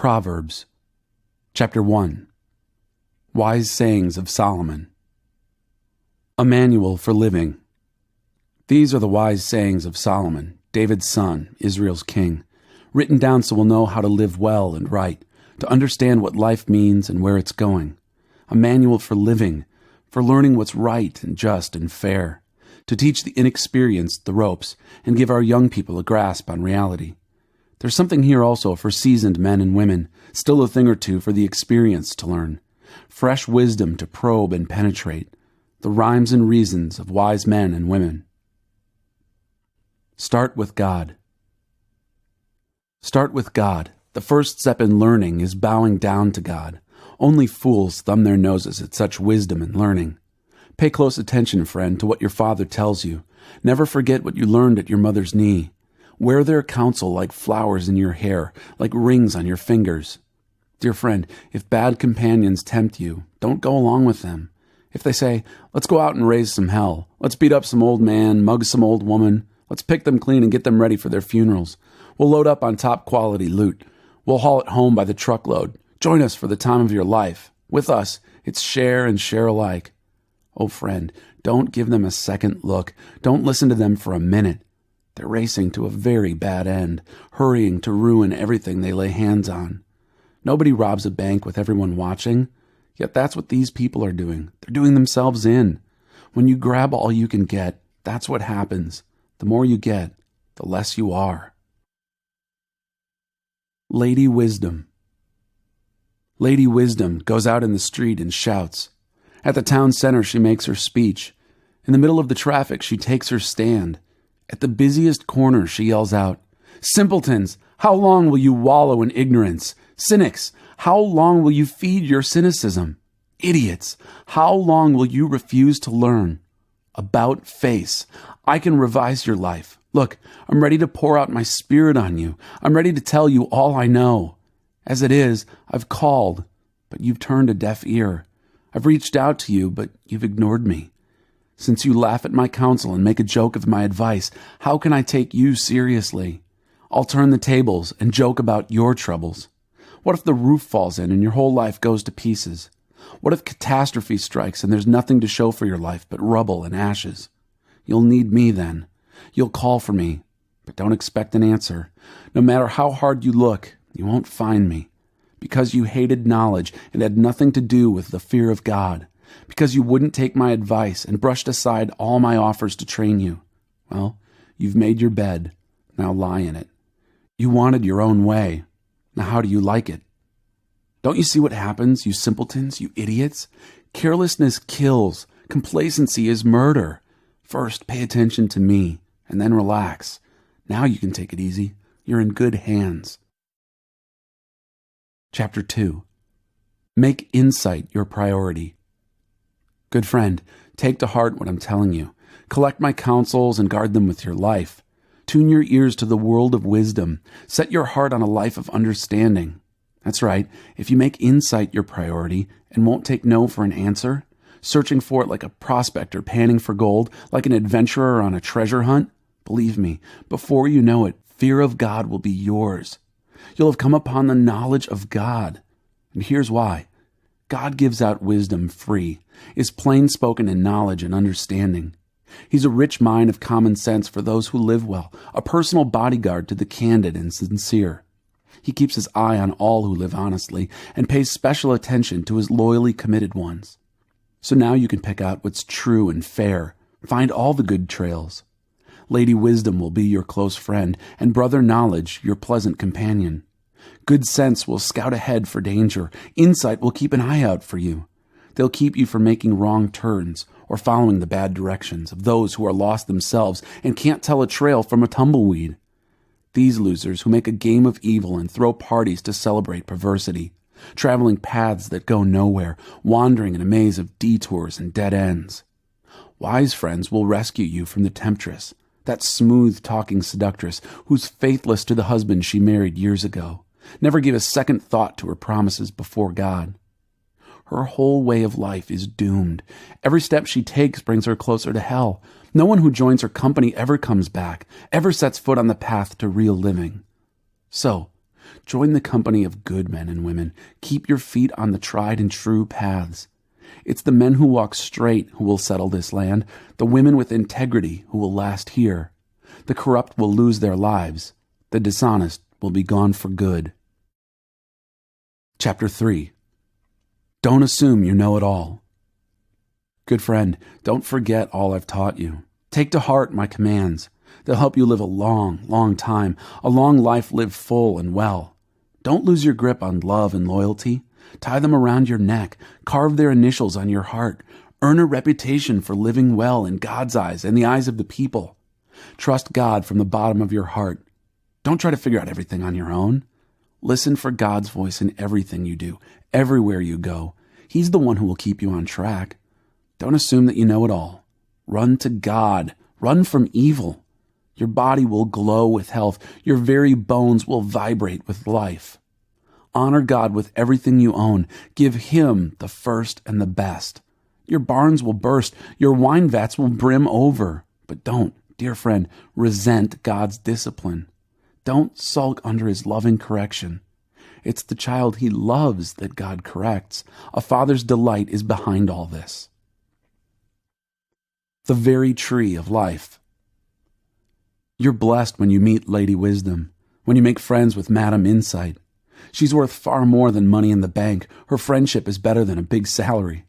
Proverbs, Chapter 1. Wise Sayings of Solomon. A Manual for Living. These are the wise sayings of Solomon, David's son, Israel's king, written down so we'll know how to live well and right, to understand what life means and where it's going. A manual for living, for learning what's right and just and fair, to teach the inexperienced the ropes and give our young people a grasp on reality. There's something here also for seasoned men and women, still a thing or two for the experienced to learn, fresh wisdom to probe and penetrate, the rhymes and reasons of wise men and women. Start with God. Start with God. The first step in learning is bowing down to God. Only fools thumb their noses at such wisdom and learning. Pay close attention, friend, to what your father tells you. Never forget what you learned at your mother's knee. Wear their counsel like flowers in your hair, like rings on your fingers. Dear friend, if bad companions tempt you, don't go along with them. If they say, let's go out and raise some hell, let's beat up some old man, mug some old woman, let's pick them clean and get them ready for their funerals. We'll load up on top quality loot. We'll haul it home by the truckload. Join us for the time of your life. With us, it's share and share alike. Oh, friend, don't give them a second look. Don't listen to them for a minute. They're racing to a very bad end, hurrying to ruin everything they lay hands on. Nobody robs a bank with everyone watching, yet that's what these people are doing. They're doing themselves in. When you grab all you can get, that's what happens. The more you get, the less you are. Lady Wisdom. Lady Wisdom goes out in the street and shouts. At the town center, she makes her speech. In the middle of the traffic, she takes her stand. At the busiest corner, she yells out, Simpletons, how long will you wallow in ignorance? Cynics, how long will you feed your cynicism? Idiots, how long will you refuse to learn? About face, I can revise your life. Look, I'm ready to pour out my spirit on you. I'm ready to tell you all I know. As it is, I've called, but you've turned a deaf ear. I've reached out to you, but you've ignored me. Since you laugh at my counsel and make a joke of my advice, how can I take you seriously? I'll turn the tables and joke about your troubles. What if the roof falls in and your whole life goes to pieces? What if catastrophe strikes and there's nothing to show for your life but rubble and ashes? You'll need me then. You'll call for me, but don't expect an answer. No matter how hard you look, you won't find me. Because you hated knowledge and had nothing to do with the fear of God. Because you wouldn't take my advice and brushed aside all my offers to train you. Well, you've made your bed. Now lie in it. You wanted your own way. Now how do you like it? Don't you see what happens, you simpletons, you idiots? Carelessness kills. Complacency is murder. First, pay attention to me, and then relax. Now you can take it easy. You're in good hands. Chapter 2. Make insight your priority. Good friend, take to heart what I'm telling you. Collect my counsels and guard them with your life. Tune your ears to the world of wisdom. Set your heart on a life of understanding. That's right, if you make insight your priority and won't take no for an answer, searching for it like a prospector panning for gold, like an adventurer on a treasure hunt, believe me, before you know it, fear of God will be yours. You'll have come upon the knowledge of God. And here's why. God gives out wisdom free, is plain spoken in knowledge and understanding. He's a rich mine of common sense for those who live well, a personal bodyguard to the candid and sincere. He keeps his eye on all who live honestly and pays special attention to his loyally committed ones. So now you can pick out what's true and fair, find all the good trails. Lady Wisdom will be your close friend, and Brother Knowledge your pleasant companion. Good sense will scout ahead for danger. Insight will keep an eye out for you. They'll keep you from making wrong turns or following the bad directions of those who are lost themselves and can't tell a trail from a tumbleweed. These losers who make a game of evil and throw parties to celebrate perversity, traveling paths that go nowhere, wandering in a maze of detours and dead ends. Wise friends will rescue you from the temptress, that smooth-talking seductress who's faithless to the husband she married years ago, never gave a second thought to her promises before God. Her whole way of life is doomed. Every step she takes brings her closer to hell. No one who joins her company ever comes back, ever sets foot on the path to real living. So, Join the company of good men and women. Keep your feet on the tried and true paths. It's the men who walk straight who will settle this land, the women with integrity who will last here. The corrupt will lose their lives. The dishonest will be gone for good. Chapter 3. Don't assume you know it all. Good friend, don't forget all I've taught you. Take to heart my commands. They'll help you live a long, long time, a long life lived full and well. Don't lose your grip on love and loyalty. Tie them around your neck. Carve their initials on your heart. Earn a reputation for living well in God's eyes and the eyes of the people. Trust God from the bottom of your heart. Don't try to figure out everything on your own. Listen for God's voice in everything you do, everywhere you go. He's the one who will keep you on track. Don't assume that you know it all. Run to God. Run from evil. Your body will glow with health. Your very bones will vibrate with life. Honor God with everything you own. Give Him the first and the best. Your barns will burst. Your wine vats will brim over. But don't, dear friend, resent God's discipline. Don't sulk under His loving correction. It's the child He loves that God corrects. A father's delight is behind all this. The very tree of life. You're blessed when you meet Lady Wisdom, when you make friends with Madam Insight. She's worth far more than money in the bank. Her friendship is better than a big salary.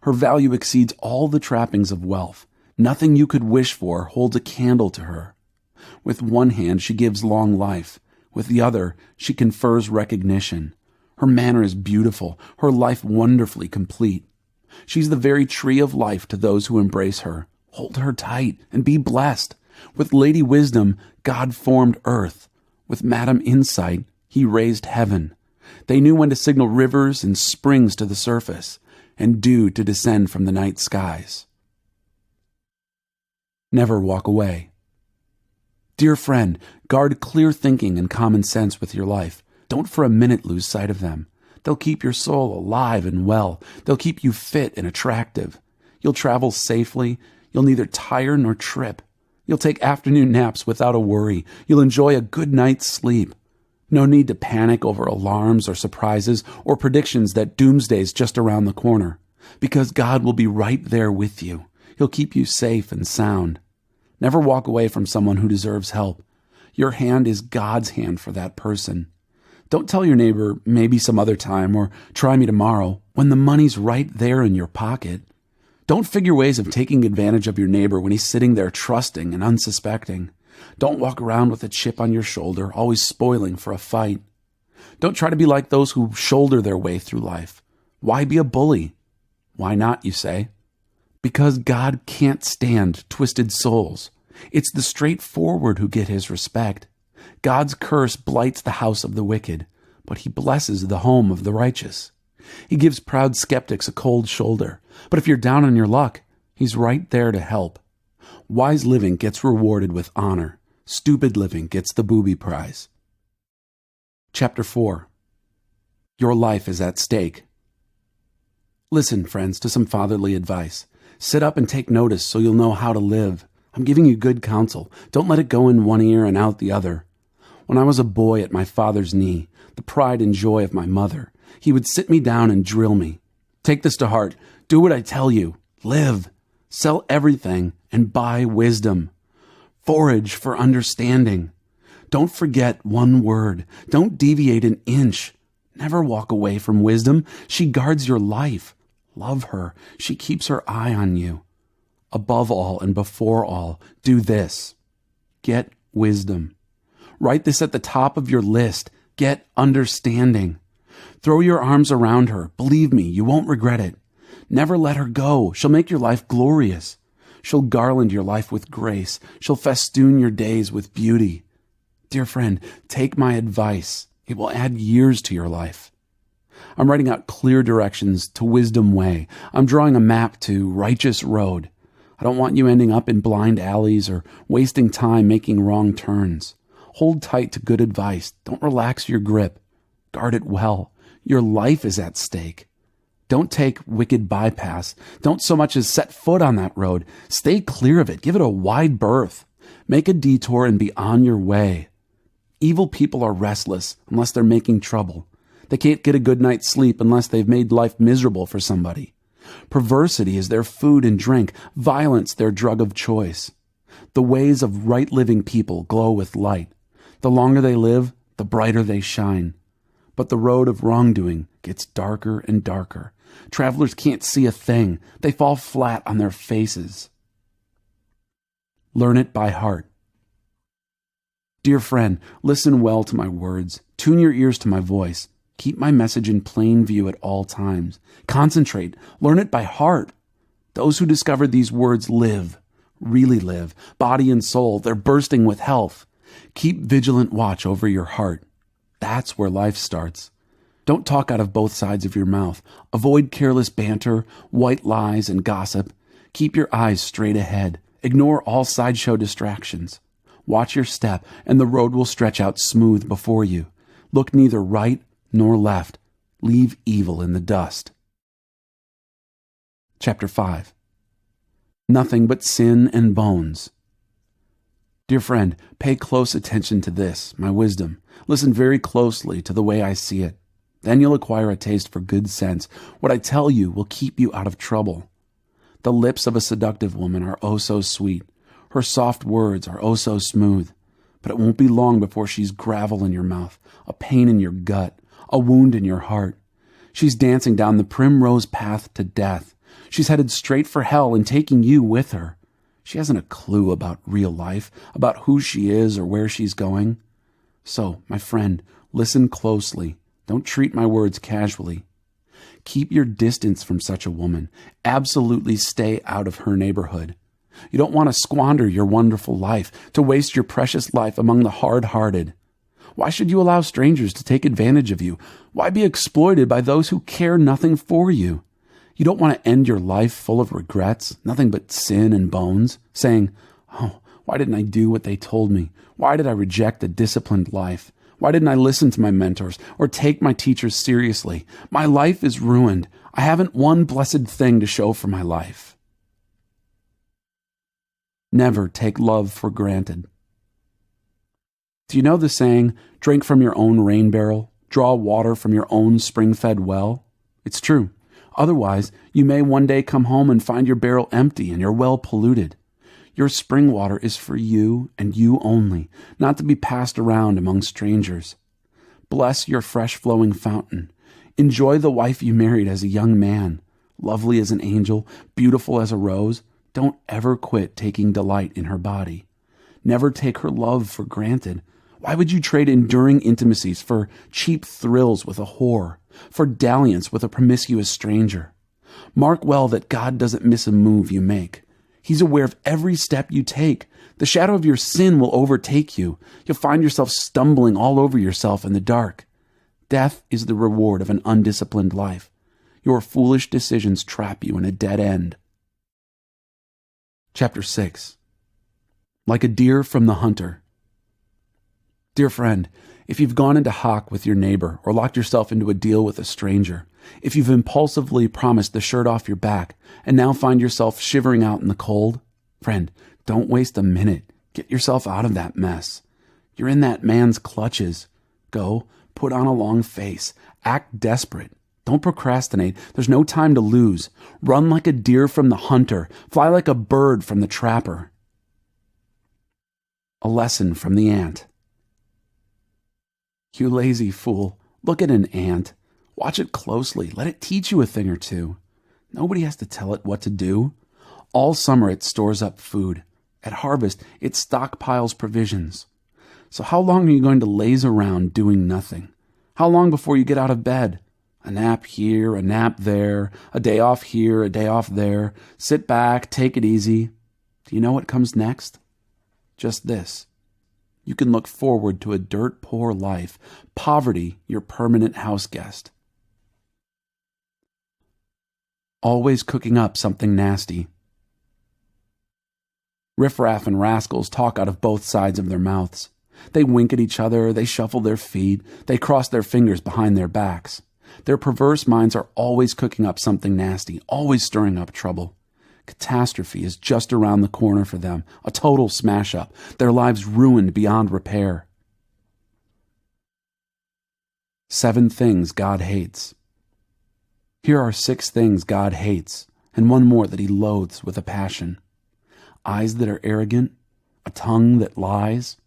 Her value exceeds all the trappings of wealth. Nothing you could wish for holds a candle to her. With one hand, she gives long life. With the other, she confers recognition. Her manner is beautiful, her life wonderfully complete. She's the very tree of life to those who embrace her. Hold her tight and be blessed. With Lady Wisdom, God formed earth. With Madam Insight, He raised heaven. They knew when to signal rivers and springs to the surface, and dew to descend from the night skies. Never walk away. Dear friend, guard clear thinking and common sense with your life. Don't for a minute lose sight of them. They'll keep your soul alive and well. They'll keep you fit and attractive. You'll travel safely. You'll neither tire nor trip. You'll take afternoon naps without a worry. You'll enjoy a good night's sleep. No need to panic over alarms or surprises or predictions that doomsday's just around the corner, because God will be right there with you. He'll keep you safe and sound. Never walk away from someone who deserves help. Your hand is God's hand for that person. Don't tell your neighbor, maybe some other time, or try me tomorrow, when the money's right there in your pocket. Don't figure ways of taking advantage of your neighbor when he's sitting there trusting and unsuspecting. Don't walk around with a chip on your shoulder, always spoiling for a fight. Don't try to be like those who shoulder their way through life. Why be a bully? Why not, you say? Because God can't stand twisted souls. It's the straightforward who get His respect. God's curse blights the house of the wicked, but He blesses the home of the righteous. He gives proud skeptics a cold shoulder, but if you're down on your luck, He's right there to help. Wise living gets rewarded with honor. Stupid living gets the booby prize. Chapter 4. Your life is at stake. Listen, friends, to some fatherly advice. Sit up and take notice so you'll know how to live. I'm giving you good counsel. Don't let it go in one ear and out the other. When I was a boy at my father's knee, the pride and joy of my mother, he would sit me down and drill me. Take this to heart. Do what I tell you. Live. Sell everything and buy wisdom. Forage for understanding. Don't forget one word. Don't deviate an inch. Never walk away from wisdom. She guards your life. Love her. She keeps her eye on you. Above all and before all, do this. Get wisdom. Write this at the top of your list. Get understanding. Throw your arms around her. Believe me, you won't regret it. Never let her go. She'll make your life glorious. She'll garland your life with grace. She'll festoon your days with beauty. Dear friend, take my advice. It will add years to your life. I'm writing out clear directions to Wisdom Way. I'm drawing a map to Righteous Road. I don't want you ending up in blind alleys or wasting time making wrong turns. Hold tight to good advice. Don't relax your grip. Guard it well. Your life is at stake. Don't take wicked bypass. Don't so much as set foot on that road. Stay clear of it. Give it a wide berth. Make a detour and be on your way. Evil people are restless unless they're making trouble. They can't get a good night's sleep unless they've made life miserable for somebody. Perversity is their food and drink, violence their drug of choice. The ways of right-living people glow with light. The longer they live, the brighter they shine. But the road of wrongdoing gets darker and darker. Travelers can't see a thing. They fall flat on their faces. Learn it by heart. Dear friend, listen well to my words. Tune your ears to my voice. Keep my message in plain view at all times. Concentrate. Learn it by heart. Those who discover these words live, really live, body and soul. They're bursting with health. Keep vigilant watch over your heart. That's where life starts. Don't talk out of both sides of your mouth. Avoid careless banter, white lies, and gossip. Keep your eyes straight ahead. Ignore all sideshow distractions. Watch your step, and the road will stretch out smooth before you. Look neither right nor left. Leave evil in the dust. Chapter 5. Nothing but sin and bones. Dear friend, pay close attention to this, my wisdom. Listen very closely to the way I see it. Then you'll acquire a taste for good sense. What I tell you will keep you out of trouble. The lips of a seductive woman are oh so sweet. Her soft words are oh so smooth. But it won't be long before she's gravel in your mouth, a pain in your gut, a wound in your heart. She's dancing down the primrose path to death. She's headed straight for hell and taking you with her. She hasn't a clue about real life, about who she is or where she's going. So, my friend, listen closely. Don't treat my words casually. Keep your distance from such a woman. Absolutely stay out of her neighborhood. You don't want to squander your wonderful life, to waste your precious life among the hard-hearted. Why should you allow strangers to take advantage of you? Why be exploited by those who care nothing for you? You don't want to end your life full of regrets, nothing but sin and bones, saying, "Oh, why didn't I do what they told me? Why did I reject a disciplined life? Why didn't I listen to my mentors or take my teachers seriously? My life is ruined. I haven't one blessed thing to show for my life." Never take love for granted. Do you know the saying, drink from your own rain barrel, draw water from your own spring-fed well? It's true. Otherwise, you may one day come home and find your barrel empty and your well polluted. Your spring water is for you and you only, not to be passed around among strangers. Bless your fresh-flowing fountain. Enjoy the wife you married as a young man, lovely as an angel, beautiful as a rose. Don't ever quit taking delight in her body. Never take her love for granted. Why would you trade enduring intimacies for cheap thrills with a whore, for dalliance with a promiscuous stranger? Mark well that God doesn't miss a move you make. He's aware of every step you take. The shadow of your sin will overtake you. You'll find yourself stumbling all over yourself in the dark. Death is the reward of an undisciplined life. Your foolish decisions trap you in a dead end. Chapter 6. Like a deer from the hunter. Dear friend, if you've gone into hock with your neighbor or locked yourself into a deal with a stranger, if you've impulsively promised the shirt off your back and now find yourself shivering out in the cold, friend, don't waste a minute. Get yourself out of that mess. You're in that man's clutches. Go, put on a long face. Act desperate. Don't procrastinate. There's no time to lose. Run like a deer from the hunter. Fly like a bird from the trapper. A lesson from the ant. You lazy fool. Look at an ant. Watch it closely. Let it teach you a thing or two. Nobody has to tell it what to do. All summer it stores up food. At harvest, it stockpiles provisions. So how long are you going to laze around doing nothing? How long before you get out of bed? A nap here, a nap there, a day off here, a day off there. Sit back, take it easy. Do you know what comes next? Just this. You can look forward to a dirt-poor life, poverty your permanent house guest. Always cooking up something nasty. Riffraff and rascals talk out of both sides of their mouths. They wink at each other, they shuffle their feet, they cross their fingers behind their backs. Their perverse minds are always cooking up something nasty, always stirring up trouble. Catastrophe is just around the corner for them, a total smash-up, their lives ruined beyond repair. 7 things God hates. Here are 6 things God hates, and one more that he loathes with a passion. Eyes that are arrogant, a tongue that lies,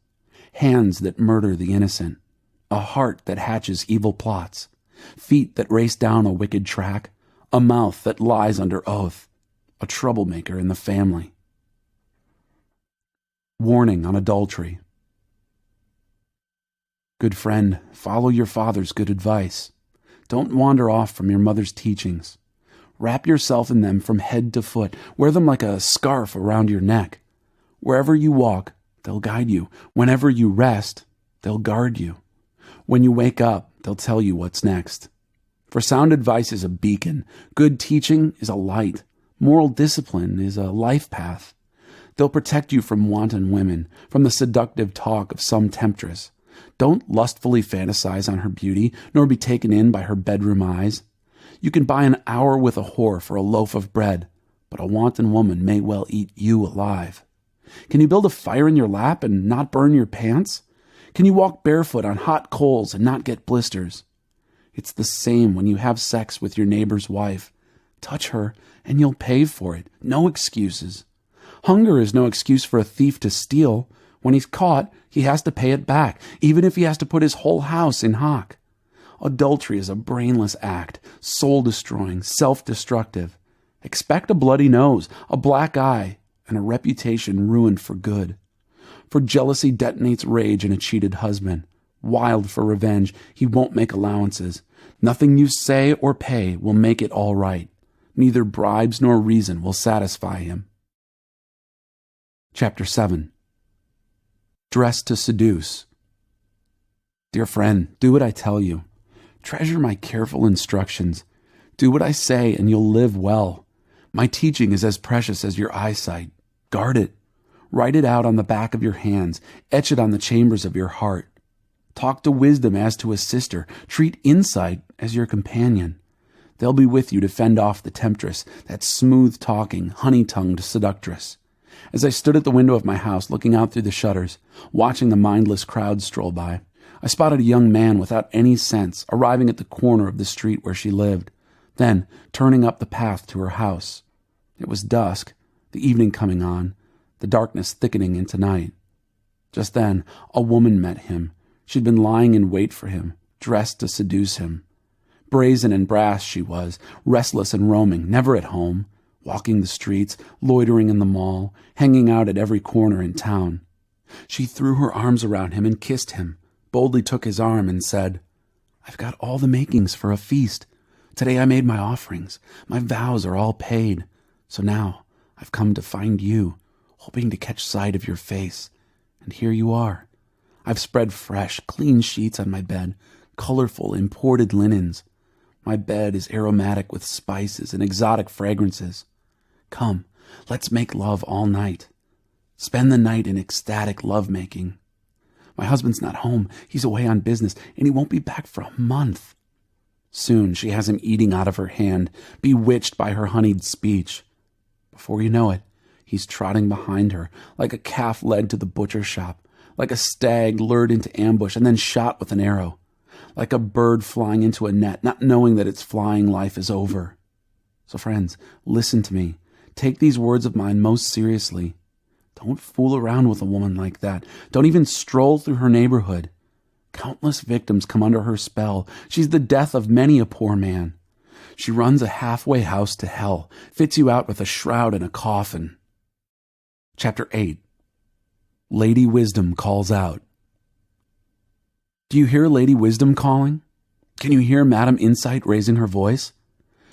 hands that murder the innocent, a heart that hatches evil plots, feet that race down a wicked track, a mouth that lies under oath, a troublemaker in the family. Warning on adultery. Good friend, follow your father's good advice. Don't wander off from your mother's teachings. Wrap yourself in them from head to foot. Wear them like a scarf around your neck. Wherever you walk, they'll guide you. Whenever you rest, they'll guard you. When you wake up, they'll tell you what's next. For sound advice is a beacon. Good teaching is a light. Moral discipline is a life path. They'll protect you from wanton women, from the seductive talk of some temptress. Don't lustfully fantasize on her beauty, nor be taken in by her bedroom eyes. You can buy an hour with a whore for a loaf of bread, but a wanton woman may well eat you alive. Can you build a fire in your lap and not burn your pants? Can you walk barefoot on hot coals and not get blisters? It's the same when you have sex with your neighbor's wife. Touch her and you'll pay for it. No excuses. Hunger is no excuse for a thief to steal. When he's caught, he has to pay it back, even if he has to put his whole house in hock. Adultery is a brainless act, soul-destroying, self-destructive. Expect a bloody nose, a black eye, and a reputation ruined for good. For jealousy detonates rage in a cheated husband. Wild for revenge, he won't make allowances. Nothing you say or pay will make it all right. Neither bribes nor reason will satisfy him. Chapter 7. Dress to seduce. Dear friend, do what I tell you. Treasure my careful instructions. Do what I say and you'll live well. My teaching is as precious as your eyesight. Guard it. Write it out on the back of your hands. Etch it on the chambers of your heart. Talk to wisdom as to a sister. Treat insight as your companion. They'll be with you to fend off the temptress, that smooth-talking, honey-tongued seductress. As I stood at the window of my house looking out through the shutters, watching the mindless crowd stroll by, I spotted a young man without any sense arriving at the corner of the street where she lived, then turning up the path to her house. It was dusk, the evening coming on, the darkness thickening into night. Just then, a woman met him. She'd been lying in wait for him, dressed to seduce him. Brazen and brass she was, restless and roaming, never at home, walking the streets, loitering in the mall, hanging out at every corner in town. She threw her arms around him and kissed him, boldly took his arm and said, "I've got all the makings for a feast. Today I made my offerings. My vows are all paid. So now I've come to find you, hoping to catch sight of your face. And here you are. I've spread fresh, clean sheets on my bed, colorful, imported linens. My bed is aromatic with spices and exotic fragrances. Come, let's make love all night. Spend the night in ecstatic lovemaking. My husband's not home. He's away on business, and he won't be back for a month." Soon she has him eating out of her hand, bewitched by her honeyed speech. Before you know it, he's trotting behind her, like a calf led to the butcher shop, like a stag lured into ambush and then shot with an arrow, like a bird flying into a net, not knowing that its flying life is over. So friends, listen to me. Take these words of mine most seriously. Don't fool around with a woman like that. Don't even stroll through her neighborhood. Countless victims come under her spell. She's the death of many a poor man. She runs a halfway house to hell, fits you out with a shroud and a coffin. Chapter 8. Lady Wisdom calls out. Do you hear Lady Wisdom calling? Can you hear Madam Insight raising her voice?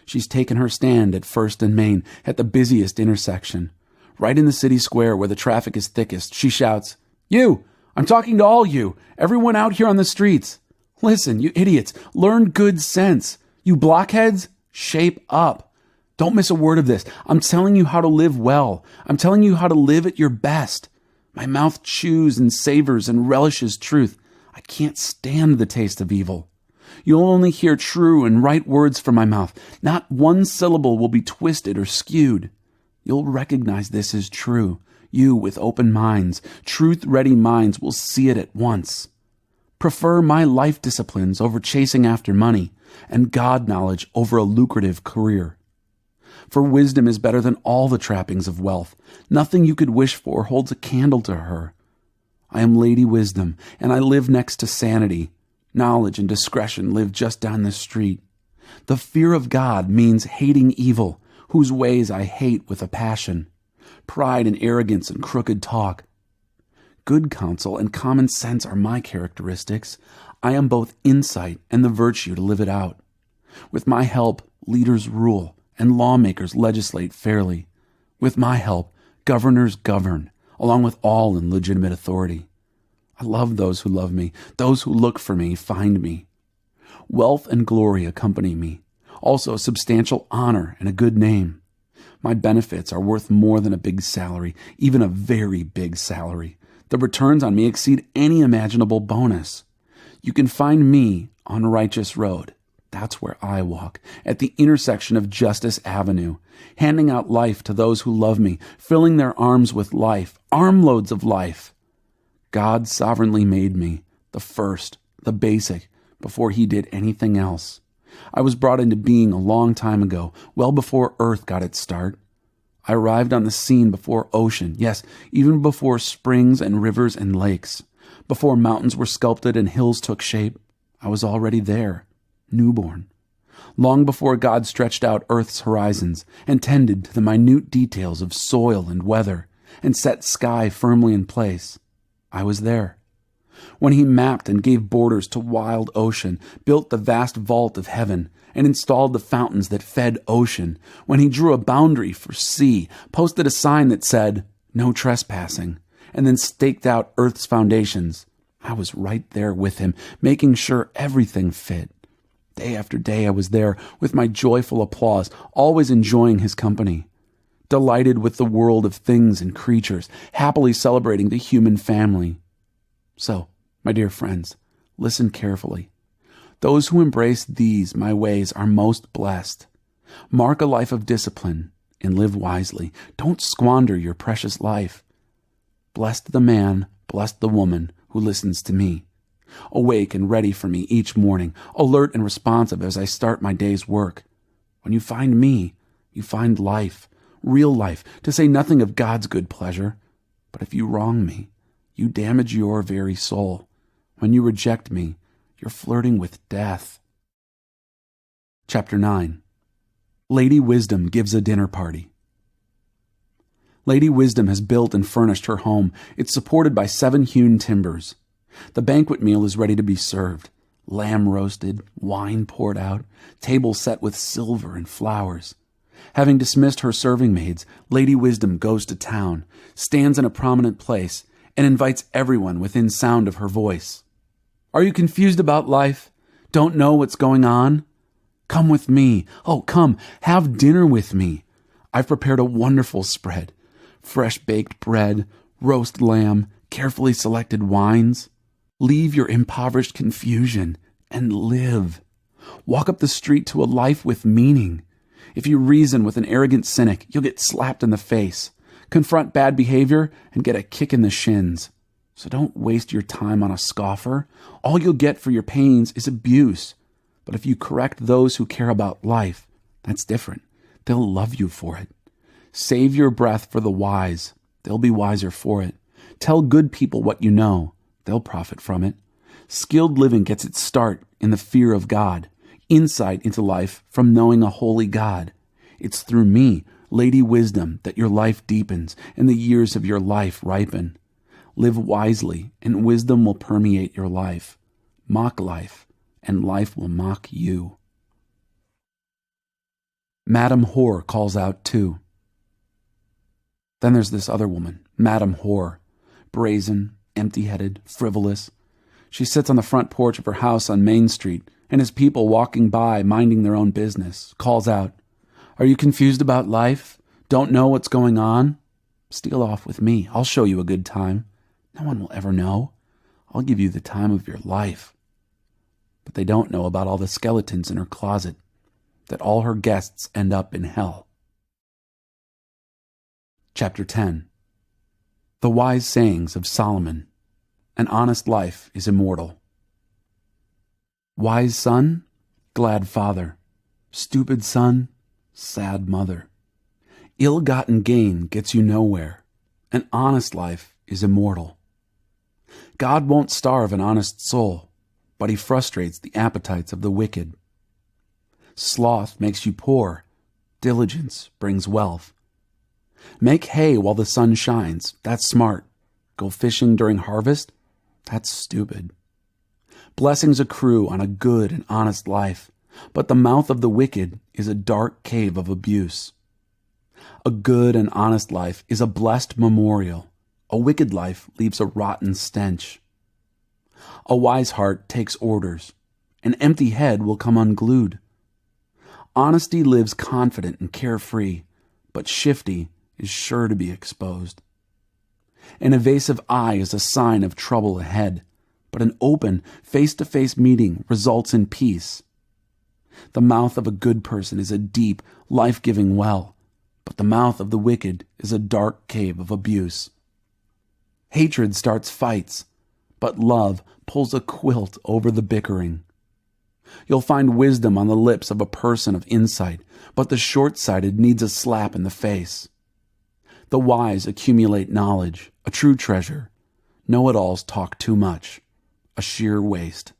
She's taken her stand at First and Main, at the busiest intersection. Right in the city square where the traffic is thickest, she shouts, "You! I'm talking to all you! Everyone out here on the streets! Listen, you idiots, learn good sense! You blockheads, shape up! Don't miss a word of this. I'm telling you how to live well. I'm telling you how to live at your best. My mouth chews and savors and relishes truth. I can't stand the taste of evil. You'll only hear true and right words from my mouth. Not one syllable will be twisted or skewed. You'll recognize this as true. You with open minds, truth-ready minds will see it at once. Prefer my life disciplines over chasing after money, and God knowledge over a lucrative career. For wisdom is better than all the trappings of wealth. Nothing you could wish for holds a candle to her. I am Lady Wisdom, and I live next to sanity. Knowledge and discretion live just down the street. The fear of God means hating evil, whose ways I hate with a passion. Pride and arrogance and crooked talk. Good counsel and common sense are my characteristics. I am both insight and the virtue to live it out. With my help, leaders rule, and lawmakers legislate fairly. With my help, governors govern, along with all in legitimate authority. I love those who love me. Those who look for me find me. Wealth and glory accompany me. Also substantial honor and a good name. My benefits are worth more than a big salary, even a very big salary. The returns on me exceed any imaginable bonus. You can find me on Righteous Road. That's where I walk, at the intersection of Justice Avenue, handing out life to those who love me, filling their arms with life, armloads of life. God sovereignly made me, the first, the basic, before he did anything else. I was brought into being a long time ago, well before Earth got its start. I arrived on the scene before ocean, yes, even before springs and rivers and lakes. Before mountains were sculpted and hills took shape, I was already there, newborn. Long before God stretched out Earth's horizons and tended to the minute details of soil and weather and set sky firmly in place, I was there. When he mapped and gave borders to wild ocean, built the vast vault of heaven, and installed the fountains that fed ocean, when he drew a boundary for sea, posted a sign that said, "No trespassing," and then staked out Earth's foundations, I was right there with him, making sure everything fit. Day after day I was there, with my joyful applause, always enjoying his company. Delighted with the world of things and creatures, happily celebrating the human family. So, my dear friends, listen carefully. Those who embrace these, my ways, are most blessed. Mark a life of discipline and live wisely. Don't squander your precious life. Blessed the man, blessed the woman who listens to me. Awake and ready for me each morning, alert and responsive as I start my day's work. When you find me, you find life, real life, to say nothing of God's good pleasure. But if you wrong me, you damage your very soul. When you reject me, you're flirting with death. Chapter 9. Lady Wisdom gives a dinner party. Lady Wisdom has built and furnished her home. It's supported by 7 hewn timbers. The banquet meal is ready to be served. Lamb roasted, wine poured out, table set with silver and flowers. Having dismissed her serving maids, Lady Wisdom goes to town, stands in a prominent place, and invites everyone within sound of her voice. Are you confused about life? Don't know what's going on? Come with me. Oh, come, have dinner with me. I've prepared a wonderful spread. Fresh baked bread, roast lamb, carefully selected wines. Leave your impoverished confusion and live. Walk up the street to a life with meaning. If you reason with an arrogant cynic, you'll get slapped in the face. Confront bad behavior and get a kick in the shins. So don't waste your time on a scoffer. All you'll get for your pains is abuse. But if you correct those who care about life, that's different. They'll love you for it. Save your breath for the wise. They'll be wiser for it. Tell good people what you know. They'll profit from it. Skilled living gets its start in the fear of God. Insight into life from knowing a holy God. It's through me, Lady Wisdom, that your life deepens and the years of your life ripen. Live wisely, and wisdom will permeate your life. Mock life, and life will mock you. Madam Whore calls out too. Then there's this other woman, Madam Whore, brazen, empty-headed, frivolous. She sits on the front porch of her house on Main Street, and as people walking by, minding their own business, calls out, Are you confused about life? Don't know what's going on? Steal off with me. I'll show you a good time. No one will ever know. I'll give you the time of your life. But they don't know about all the skeletons in her closet, that all her guests end up in hell. Chapter 10. The Wise Sayings of Solomon. An honest life is immortal. Wise son, glad father. Stupid son, sad mother. Ill-gotten gain gets you nowhere. An honest life is immortal. God won't starve an honest soul, but he frustrates the appetites of the wicked. Sloth makes you poor. Diligence brings wealth. Make hay while the sun shines. That's smart. Go fishing during harvest. That's stupid. Blessings accrue on a good and honest life, but the mouth of the wicked is a dark cave of abuse. A good and honest life is a blessed memorial. A wicked life leaves a rotten stench. A wise heart takes orders. An empty head will come unglued. Honesty lives confident and carefree, but shifty is sure to be exposed. An evasive eye is a sign of trouble ahead, but an open, face-to-face meeting results in peace. The mouth of a good person is a deep, life-giving well, but the mouth of the wicked is a dark cave of abuse. Hatred starts fights, but love pulls a quilt over the bickering. You'll find wisdom on the lips of a person of insight, but the short-sighted needs a slap in the face. The wise accumulate knowledge, a true treasure. Know-it-alls talk too much, a sheer waste.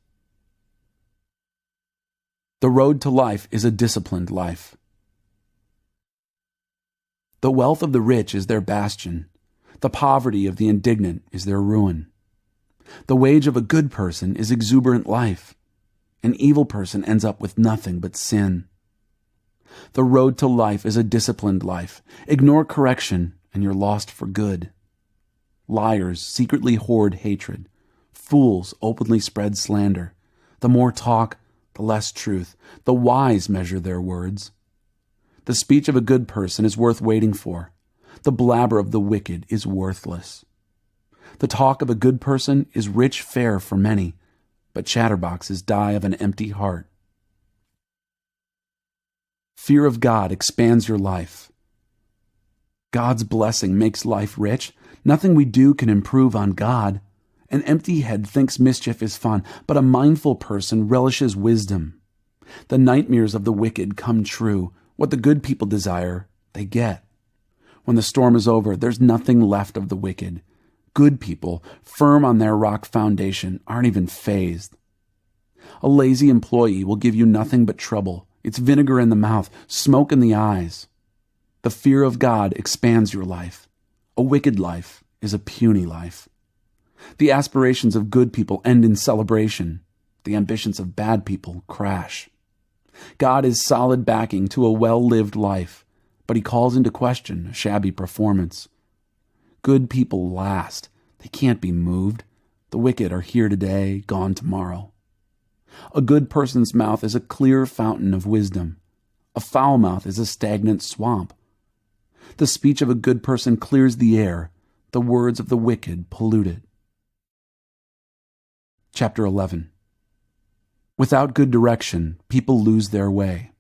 The road to life is a disciplined life. The wealth of the rich is their bastion. The poverty of the indignant is their ruin. The wage of a good person is exuberant life. An evil person ends up with nothing but sin. The road to life is a disciplined life. Ignore correction, and you're lost for good. Liars secretly hoard hatred. Fools openly spread slander. The more talk, the less truth. The wise measure their words. The speech of a good person is worth waiting for. The blabber of the wicked is worthless. The talk of a good person is rich fare for many, but chatterboxes die of an empty heart. Fear of God expands your life. God's blessing makes life rich. Nothing we do can improve on God. An empty head thinks mischief is fun, but a mindful person relishes wisdom. The nightmares of the wicked come true. What the good people desire, they get. When the storm is over, there's nothing left of the wicked. Good people, firm on their rock foundation, aren't even fazed. A lazy employee will give you nothing but trouble. It's vinegar in the mouth, smoke in the eyes. The fear of God expands your life. A wicked life is a puny life. The aspirations of good people end in celebration. The ambitions of bad people crash. God is solid backing to a well-lived life, but he calls into question a shabby performance. Good people last. They can't be moved. The wicked are here today, gone tomorrow. A good person's mouth is a clear fountain of wisdom. A foul mouth is a stagnant swamp. The speech of a good person clears the air. The words of the wicked pollute it. Chapter 11. Without good direction, people lose their way.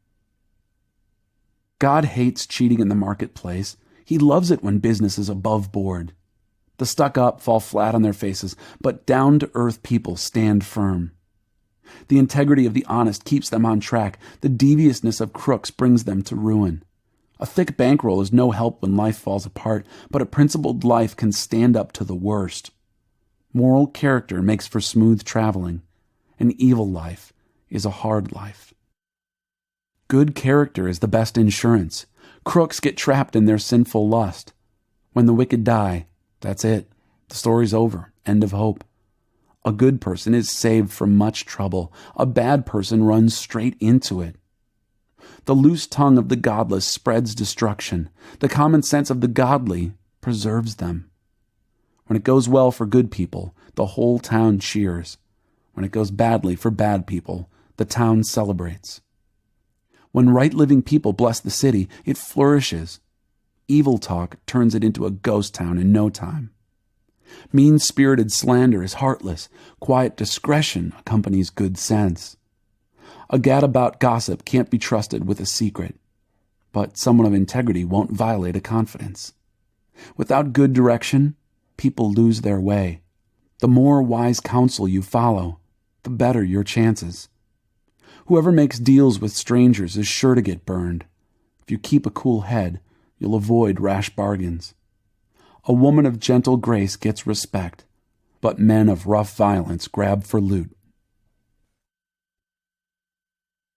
God hates cheating in the marketplace. He loves it when business is above board. The stuck-up fall flat on their faces, but down-to-earth people stand firm. The integrity of the honest keeps them on track. The deviousness of crooks brings them to ruin. A thick bankroll is no help when life falls apart, but a principled life can stand up to the worst. Moral character makes for smooth traveling. An evil life is a hard life. Good character is the best insurance. Crooks get trapped in their sinful lust. When the wicked die, that's it. The story's over. End of hope. A good person is saved from much trouble. A bad person runs straight into it. The loose tongue of the godless spreads destruction. The common sense of the godly preserves them. When it goes well for good people, the whole town cheers. When it goes badly for bad people, the town celebrates. When right-living people bless the city, it flourishes. Evil talk turns it into a ghost town in no time. Mean-spirited slander is heartless. Quiet discretion accompanies good sense. A gadabout gossip can't be trusted with a secret, but someone of integrity won't violate a confidence. Without good direction, people lose their way. The more wise counsel you follow, the better your chances. Whoever makes deals with strangers is sure to get burned. If you keep a cool head, you'll avoid rash bargains. A woman of gentle grace gets respect, but men of rough violence grab for loot.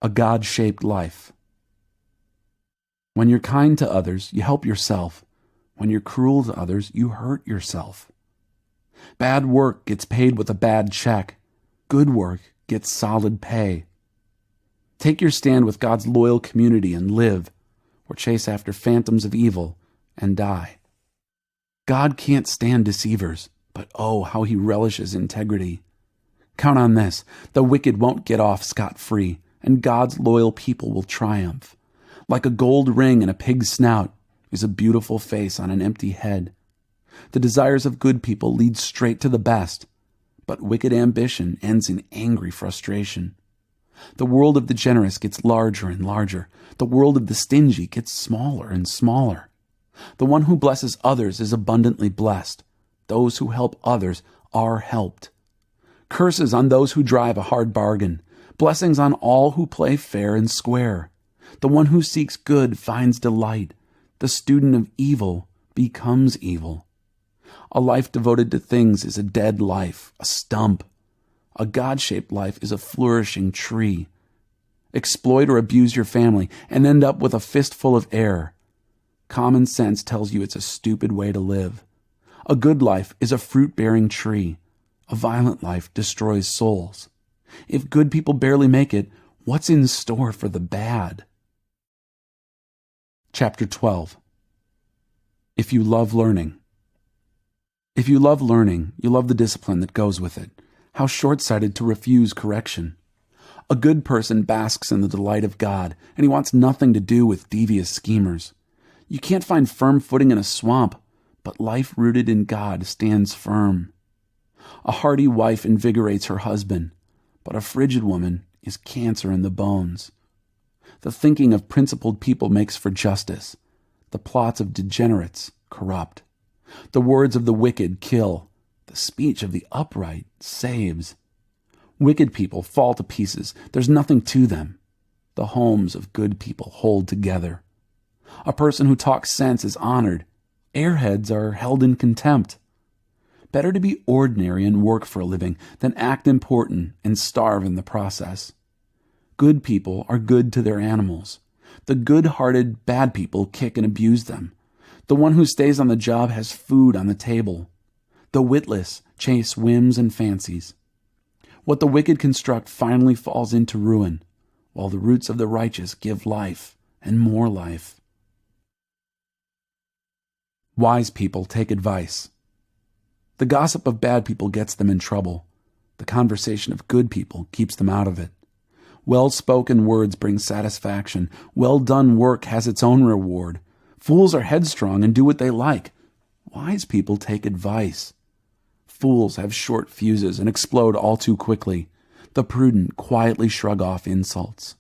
A God-shaped life. When you're kind to others, you help yourself. When you're cruel to others, you hurt yourself. Bad work gets paid with a bad check. Good work gets solid pay. Take your stand with God's loyal community and live, or chase after phantoms of evil and die. God can't stand deceivers, but oh, how he relishes integrity. Count on this: the wicked won't get off scot-free, and God's loyal people will triumph. Like a gold ring in a pig's snout is a beautiful face on an empty head. The desires of good people lead straight to the best, but wicked ambition ends in angry frustration. The world of the generous gets larger and larger. The world of the stingy gets smaller and smaller. The one who blesses others is abundantly blessed. Those who help others are helped. Curses on those who drive a hard bargain. Blessings on all who play fair and square. The one who seeks good finds delight. The student of evil becomes evil. A life devoted to things is a dead life, a stump. A God-shaped life is a flourishing tree. Exploit or abuse your family and end up with a fistful of air. Common sense tells you it's a stupid way to live. A good life is a fruit-bearing tree. A violent life destroys souls. If good people barely make it, what's in store for the bad? Chapter 12. If you love learning. If you love learning, you love the discipline that goes with it. How short-sighted to refuse correction. A good person basks in the delight of God, and he wants nothing to do with devious schemers. You can't find firm footing in a swamp, but life rooted in God stands firm. A hearty wife invigorates her husband, but a frigid woman is cancer in the bones. The thinking of principled people makes for justice. The plots of degenerates corrupt. The words of the wicked kill. The speech of the upright saves. Wicked people fall to pieces. There's nothing to them. The homes of good people hold together. A person who talks sense is honored. Airheads are held in contempt. Better to be ordinary and work for a living than act important and starve in the process. Good people are good to their animals. The good-hearted bad people kick and abuse them. The one who stays on the job has food on the table. The witless chase whims and fancies. What the wicked construct finally falls into ruin, while the roots of the righteous give life and more life. Wise people take advice. The gossip of bad people gets them in trouble. The conversation of good people keeps them out of it. Well-spoken words bring satisfaction. Well-done work has its own reward. Fools are headstrong and do what they like. Wise people take advice. Fools have short fuses and explode all too quickly. The prudent quietly shrug off insults.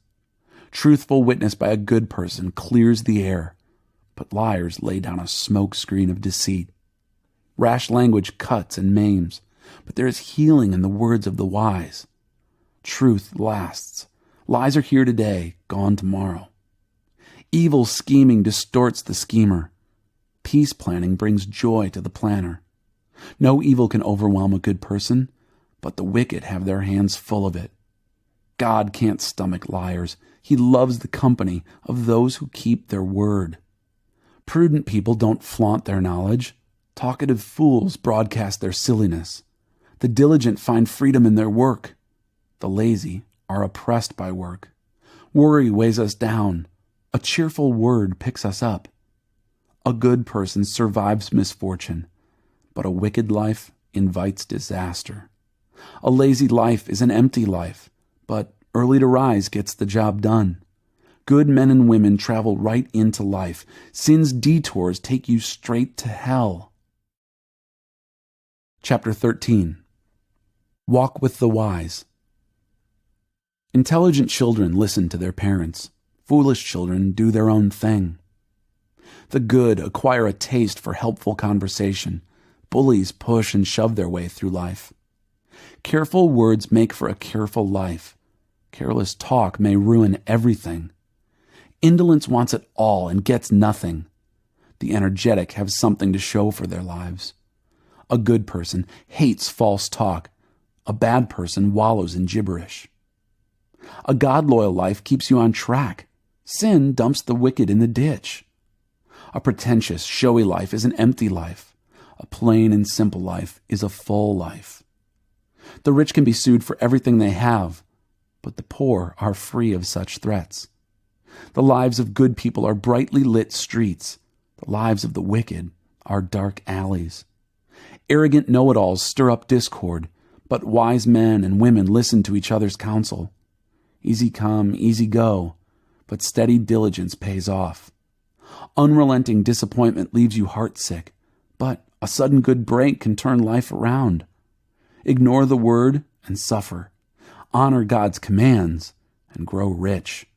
Truthful witness by a good person clears the air, but liars lay down a smoke screen of deceit. Rash language cuts and maims, but there is healing in the words of the wise. Truth lasts. Lies are here today, gone tomorrow. Evil scheming distorts the schemer. Peace planning brings joy to the planner. No evil can overwhelm a good person, but the wicked have their hands full of it. God can't stomach liars. He loves the company of those who keep their word. Prudent people don't flaunt their knowledge. Talkative fools broadcast their silliness. The diligent find freedom in their work. The lazy are oppressed by work. Worry weighs us down. A cheerful word picks us up. A good person survives misfortune, but a wicked life invites disaster. A lazy life is an empty life, but early to rise gets the job done. Good men and women travel right into life. Sin's detours take you straight to hell. Chapter 13. Walk with the wise. Intelligent children listen to their parents. Foolish children do their own thing. The good acquire a taste for helpful conversation. Bullies push and shove their way through life. Careful words make for a careful life. Careless talk may ruin everything. Indolence wants it all and gets nothing. The energetic have something to show for their lives. A good person hates false talk. A bad person wallows in gibberish. A God-loyal life keeps you on track. Sin dumps the wicked in the ditch. A pretentious, showy life is an empty life. A plain and simple life is a full life. The rich can be sued for everything they have, but the poor are free of such threats. The lives of good people are brightly lit streets. The lives of the wicked are dark alleys. Arrogant know-it-alls stir up discord, but wise men and women listen to each other's counsel. Easy come, easy go, but steady diligence pays off. Unrelenting disappointment leaves you heartsick, but a sudden good break can turn life around. Ignore the word and suffer. Honor God's commands and grow rich.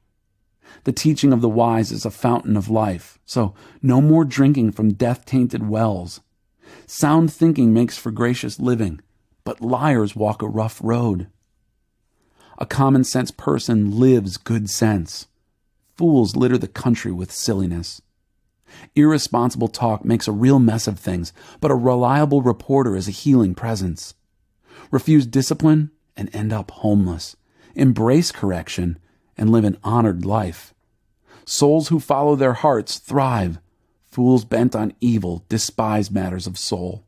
The teaching of the wise is a fountain of life, so no more drinking from death-tainted wells. Sound thinking makes for gracious living, but liars walk a rough road. A common-sense person lives good sense. Fools litter the country with silliness. Irresponsible talk makes a real mess of things, but a reliable reporter is a healing presence. Refuse discipline and end up homeless. Embrace correction and live an honored life. Souls who follow their hearts thrive. Fools bent on evil despise matters of soul.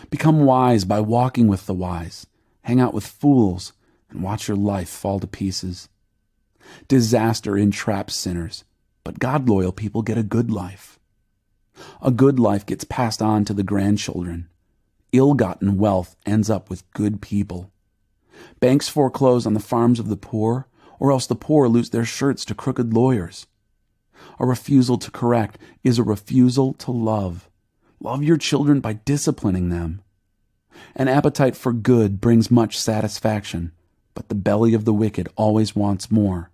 Become wise by walking with the wise. Hang out with fools and watch your life fall to pieces. Disaster entraps sinners, but God-loyal people get a good life. A good life gets passed on to the grandchildren. Ill-gotten wealth ends up with good people. Banks foreclose on the farms of the poor, or else the poor lose their shirts to crooked lawyers. A refusal to correct is a refusal to love. Love your children by disciplining them. An appetite for good brings much satisfaction, but the belly of the wicked always wants more.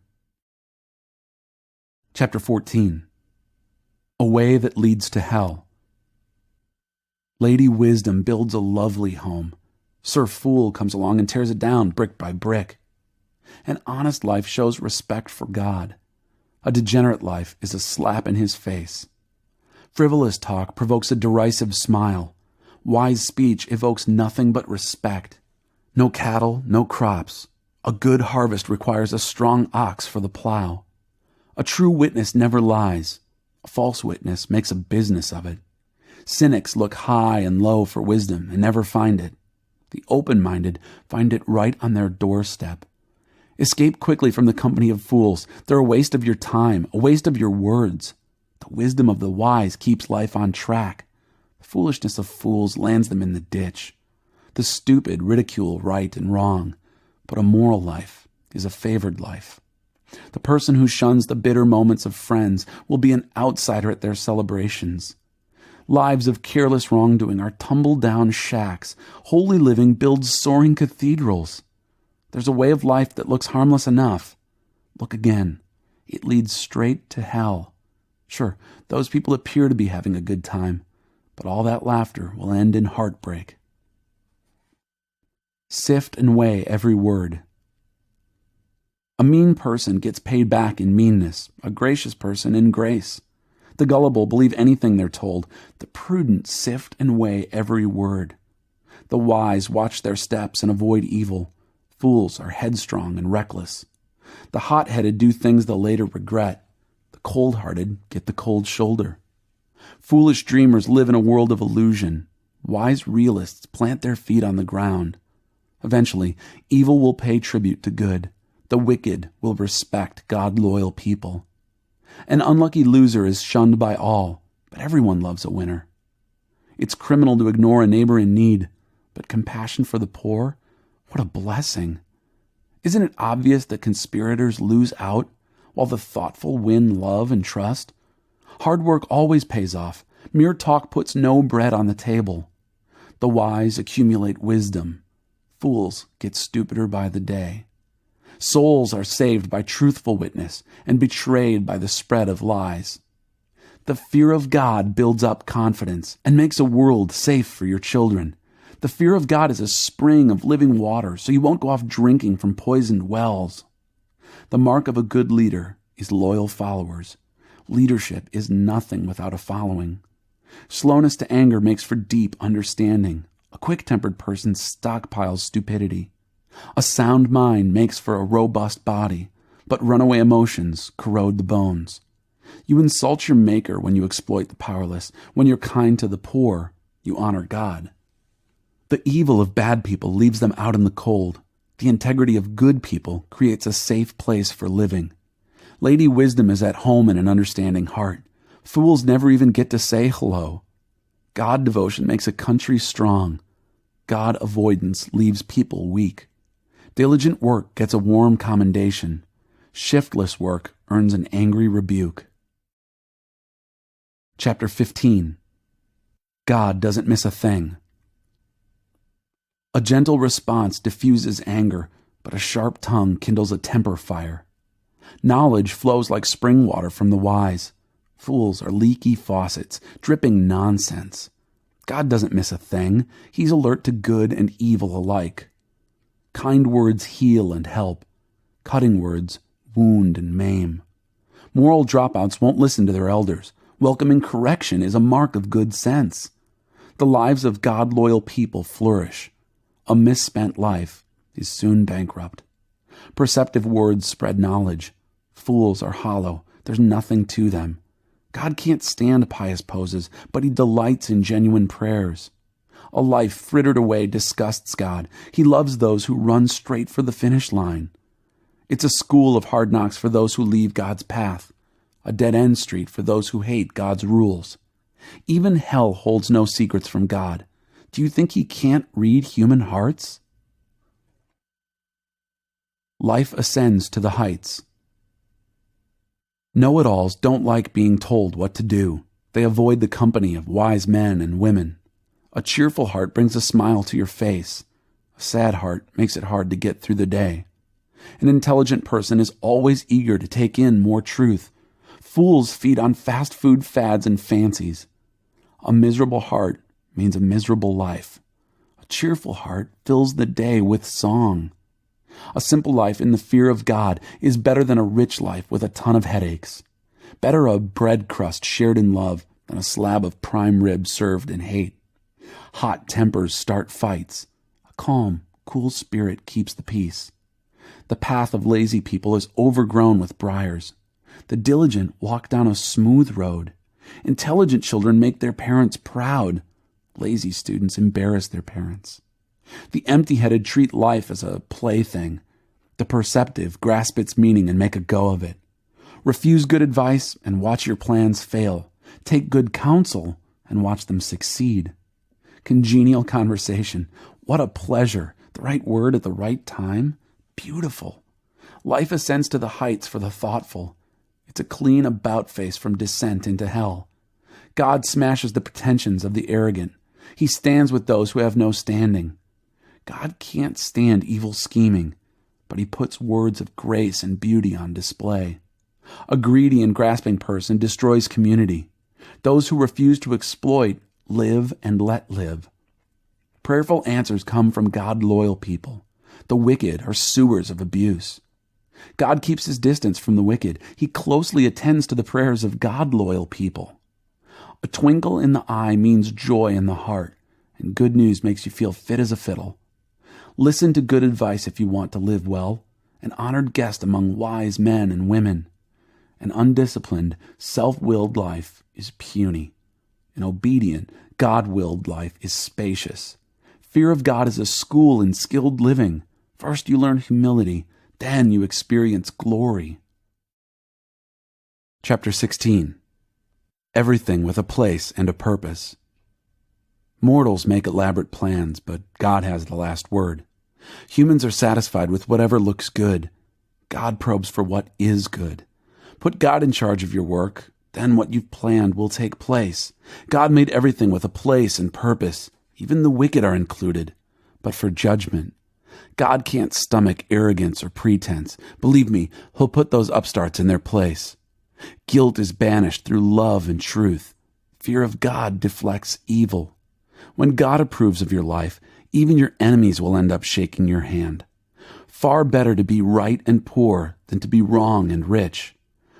Chapter 14. A way that leads to hell. Lady Wisdom builds a lovely home. Sir Fool comes along and tears it down brick by brick. An honest life shows respect for God. A degenerate life is a slap in his face. Frivolous talk provokes a derisive smile. Wise speech evokes nothing but respect. No cattle, no crops. A good harvest requires a strong ox for the plow. A true witness never lies. A false witness makes a business of it. Cynics look high and low for wisdom and never find it. The open-minded find it right on their doorstep. Escape quickly from the company of fools. They're a waste of your time, a waste of your words. The wisdom of the wise keeps life on track. The foolishness of fools lands them in the ditch. The stupid ridicule right and wrong, but a moral life is a favored life. The person who shuns the bitter moments of friends will be an outsider at their celebrations. Lives of careless wrongdoing are tumble-down shacks. Holy living builds soaring cathedrals. There's a way of life that looks harmless enough. Look again. It leads straight to hell. Sure, those people appear to be having a good time, but all that laughter will end in heartbreak. Sift and weigh every word. A mean person gets paid back in meanness, a gracious person in grace. The gullible believe anything they're told. The prudent sift and weigh every word. The wise watch their steps and avoid evil. Fools are headstrong and reckless. The hot-headed do things they'll later regret. The cold-hearted get the cold shoulder. Foolish dreamers live in a world of illusion. Wise realists plant their feet on the ground. Eventually, evil will pay tribute to good. The wicked will respect God-loyal people. An unlucky loser is shunned by all, but everyone loves a winner. It's criminal to ignore a neighbor in need, but compassion for the poor? What a blessing. Isn't it obvious that conspirators lose out while the thoughtful win love and trust? Hard work always pays off. Mere talk puts no bread on the table. The wise accumulate wisdom. Fools get stupider by the day. Souls are saved by truthful witness and betrayed by the spread of lies. The fear of God builds up confidence and makes a world safe for your children. The fear of God is a spring of living water, so you won't go off drinking from poisoned wells. The mark of a good leader is loyal followers. Leadership is nothing without a following. Slowness to anger makes for deep understanding. A quick-tempered person stockpiles stupidity. A sound mind makes for a robust body, but runaway emotions corrode the bones. You insult your maker when you exploit the powerless. When you're kind to the poor, you honor God. The evil of bad people leaves them out in the cold. The integrity of good people creates a safe place for living. Lady wisdom is at home in an understanding heart. Fools never even get to say hello. God devotion makes a country strong. God avoidance leaves people weak. Diligent work gets a warm commendation. Shiftless work earns an angry rebuke. Chapter 15. God doesn't miss a thing. A gentle response diffuses anger, but a sharp tongue kindles a temper fire. Knowledge flows like spring water from the wise. Fools are leaky faucets, dripping nonsense. God doesn't miss a thing. He's alert to good and evil alike. Kind words heal and help. Cutting words wound and maim. Moral dropouts won't listen to their elders. Welcoming correction is a mark of good sense. The lives of God-loyal people flourish. A misspent life is soon bankrupt. Perceptive words spread knowledge. Fools are hollow. There's nothing to them. God can't stand pious poses, but he delights in genuine prayers. A life frittered away disgusts God. He loves those who run straight for the finish line. It's a school of hard knocks for those who leave God's path, a dead-end street for those who hate God's rules. Even hell holds no secrets from God. Do you think he can't read human hearts? Life ascends to the heights. Know-it-alls don't like being told what to do. They avoid the company of wise men and women. A cheerful heart brings a smile to your face. A sad heart makes it hard to get through the day. An intelligent person is always eager to take in more truth. Fools feed on fast food fads and fancies. A miserable heart means a miserable life. A cheerful heart fills the day with song. A simple life in the fear of God is better than a rich life with a ton of headaches. Better a bread crust shared in love than a slab of prime rib served in hate. Hot tempers start fights. A calm, cool spirit keeps the peace. The path of lazy people is overgrown with briars. The diligent walk down a smooth road. Intelligent children make their parents proud. Lazy students embarrass their parents. The empty-headed treat life as a plaything. The perceptive grasp its meaning and make a go of it. Refuse good advice and watch your plans fail. Take good counsel and watch them succeed. Congenial conversation. What a pleasure. The right word at the right time. Beautiful. Life ascends to the heights for the thoughtful. It's a clean about-face from descent into hell. God smashes the pretensions of the arrogant. He stands with those who have no standing. God can't stand evil scheming, but he puts words of grace and beauty on display. A greedy and grasping person destroys community. Those who refuse to exploit live and let live. Prayerful answers come from God-loyal people. The wicked are sewers of abuse. God keeps his distance from the wicked. He closely attends to the prayers of God-loyal people. A twinkle in the eye means joy in the heart, and good news makes you feel fit as a fiddle. Listen to good advice if you want to live well, an honored guest among wise men and women. An undisciplined, self-willed life is puny. An obedient, God-willed life is spacious. Fear of God is a school in skilled living. First you learn humility, then you experience glory. Chapter 16. Everything with a place and a purpose. Mortals make elaborate plans, but God has the last word. Humans are satisfied with whatever looks good. God probes for what is good. Put God in charge of your work, then what you've planned will take place. God made everything with a place and purpose. Even the wicked are included, but for judgment. God can't stomach arrogance or pretense. Believe me, he'll put those upstarts in their place. Guilt is banished through love and truth. Fear of God deflects evil. When God approves of your life, even your enemies will end up shaking your hand. far better to be right and poor than to be wrong and rich.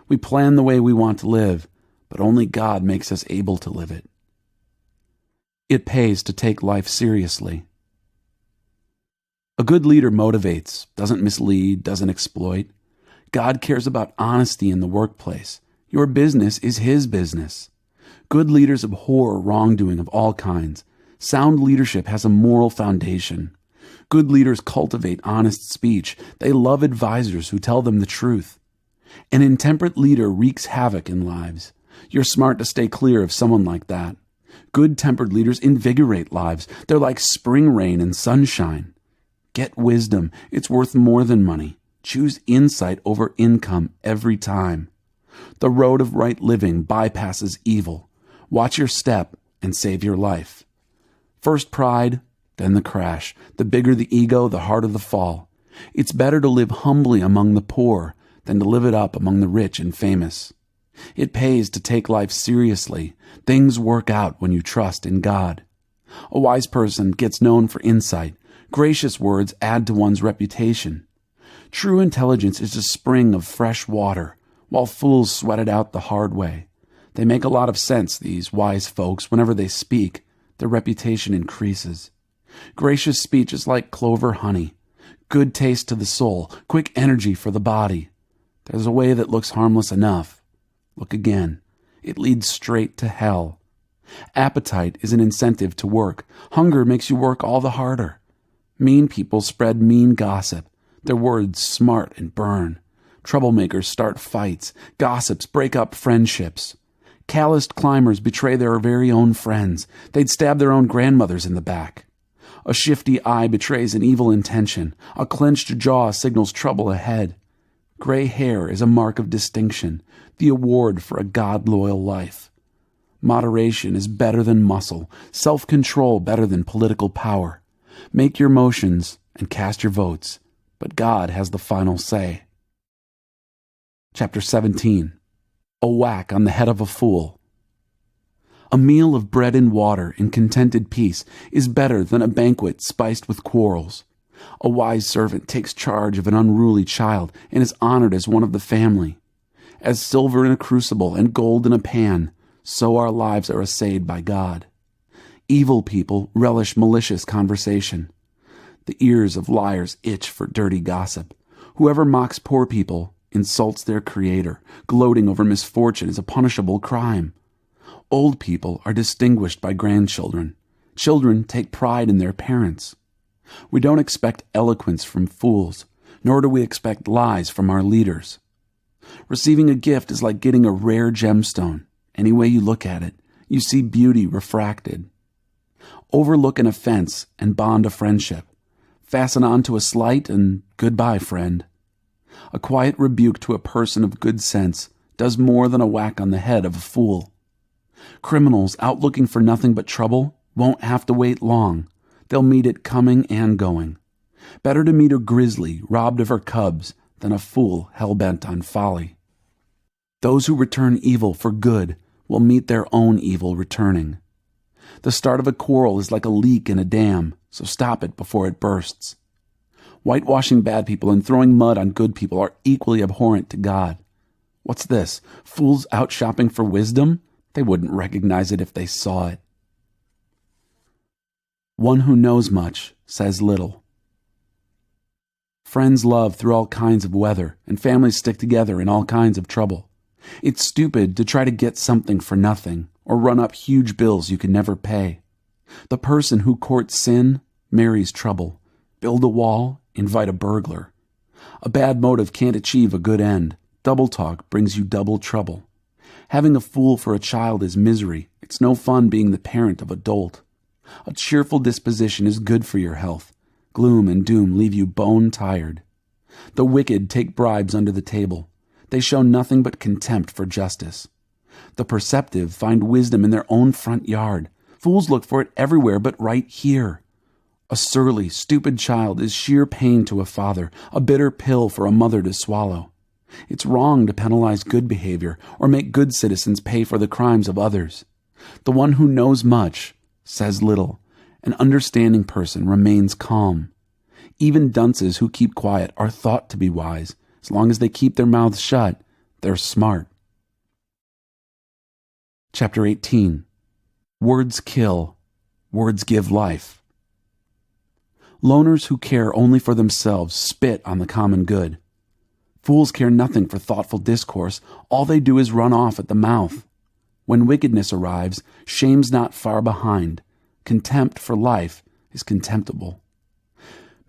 We plan the way we want to live, but only God makes us able to live it. It pays to take life seriously. A good leader motivates, doesn't mislead, doesn't exploit. God cares about honesty in the workplace. Your business is His business. Good leaders abhor wrongdoing of all kinds. Sound leadership has a moral foundation. Good leaders cultivate honest speech. They love advisors who tell them the truth. An intemperate leader wreaks havoc in lives. You're smart to stay clear of someone like that. Good-tempered leaders invigorate lives. They're like spring rain and sunshine. Get wisdom. It's worth more than money. Choose insight over income every time. The road of right living bypasses evil. Watch your step and save your life. First pride, then the crash. The bigger the ego, the harder the fall. It's better to live humbly among the poor than to live it up among the rich and famous. It pays to take life seriously. Things work out when you trust in God. A wise person gets known for insight. Gracious words add to one's reputation. True intelligence is a spring of fresh water, while fools sweat it out the hard way. They make a lot of sense, these wise folks. Whenever they speak, their reputation increases. Gracious speech is like clover honey. Good taste to the soul, quick energy for the body. There's a way that looks harmless enough. Look again. It leads straight to hell. Appetite is an incentive to work. Hunger makes you work all the harder. Mean people spread mean gossip. Their words smart and burn. Troublemakers start fights. Gossips break up friendships. Calloused climbers betray their very own friends. They'd stab their own grandmothers in the back. A shifty eye betrays an evil intention. A clenched jaw signals trouble ahead. Gray hair is a mark of distinction, the award for a God-loyal life. Moderation is better than muscle, self-control better than political power. Make your motions and cast your votes, but God has the final say. Chapter 17. A whack on the head of a fool. A meal of bread and water in contented peace is better than a banquet spiced with quarrels. A wise servant takes charge of an unruly child and is honored as one of the family. As silver in a crucible and gold in a pan, so our lives are assayed by God. Evil people relish malicious conversation. The ears of liars itch for dirty gossip. Whoever mocks poor people insults their Creator. Gloating over misfortune is a punishable crime. Old people are distinguished by grandchildren. Children take pride in their parents. We don't expect eloquence from fools, nor do we expect lies from our leaders. Receiving a gift is like getting a rare gemstone. Any way you look at it, you see beauty refracted. Overlook an offense and bond a friendship. Fasten on to a slight and goodbye, friend. A quiet rebuke to a person of good sense does more than a whack on the head of a fool. Criminals out looking for nothing but trouble won't have to wait long. They'll meet it coming and going. Better to meet a grizzly robbed of her cubs than a fool hell-bent on folly. Those who return evil for good will meet their own evil returning. The start of a quarrel is like a leak in a dam, so stop it before it bursts. Whitewashing bad people and throwing mud on good people are equally abhorrent to God. What's this? Fools out shopping for wisdom? They wouldn't recognize it if they saw it. One who knows much says little. Friends love through all kinds of weather, and families stick together in all kinds of trouble. It's stupid to try to get something for nothing, or run up huge bills you can never pay. The person who courts sin marries trouble. Build a wall, invite a burglar. A bad motive can't achieve a good end. Double talk brings you double trouble. Having a fool for a child is misery. It's no fun being the parent of a dolt. A cheerful disposition is good for your health. Gloom and doom leave you bone-tired. The wicked take bribes under the table. They show nothing but contempt for justice. The perceptive find wisdom in their own front yard. Fools look for it everywhere but right here. A surly, stupid child is sheer pain to a father, a bitter pill for a mother to swallow. It's wrong to penalize good behavior or make good citizens pay for the crimes of others. The one who knows much says little. An understanding person remains calm. Even dunces who keep quiet are thought to be wise. As long as they keep their mouths shut, they're smart. Chapter 18. Words kill. Words give life. Loners who care only for themselves spit on the common good. Fools care nothing for thoughtful discourse. All they do is run off at the mouth. When wickedness arrives, shame's not far behind. Contempt for life is contemptible.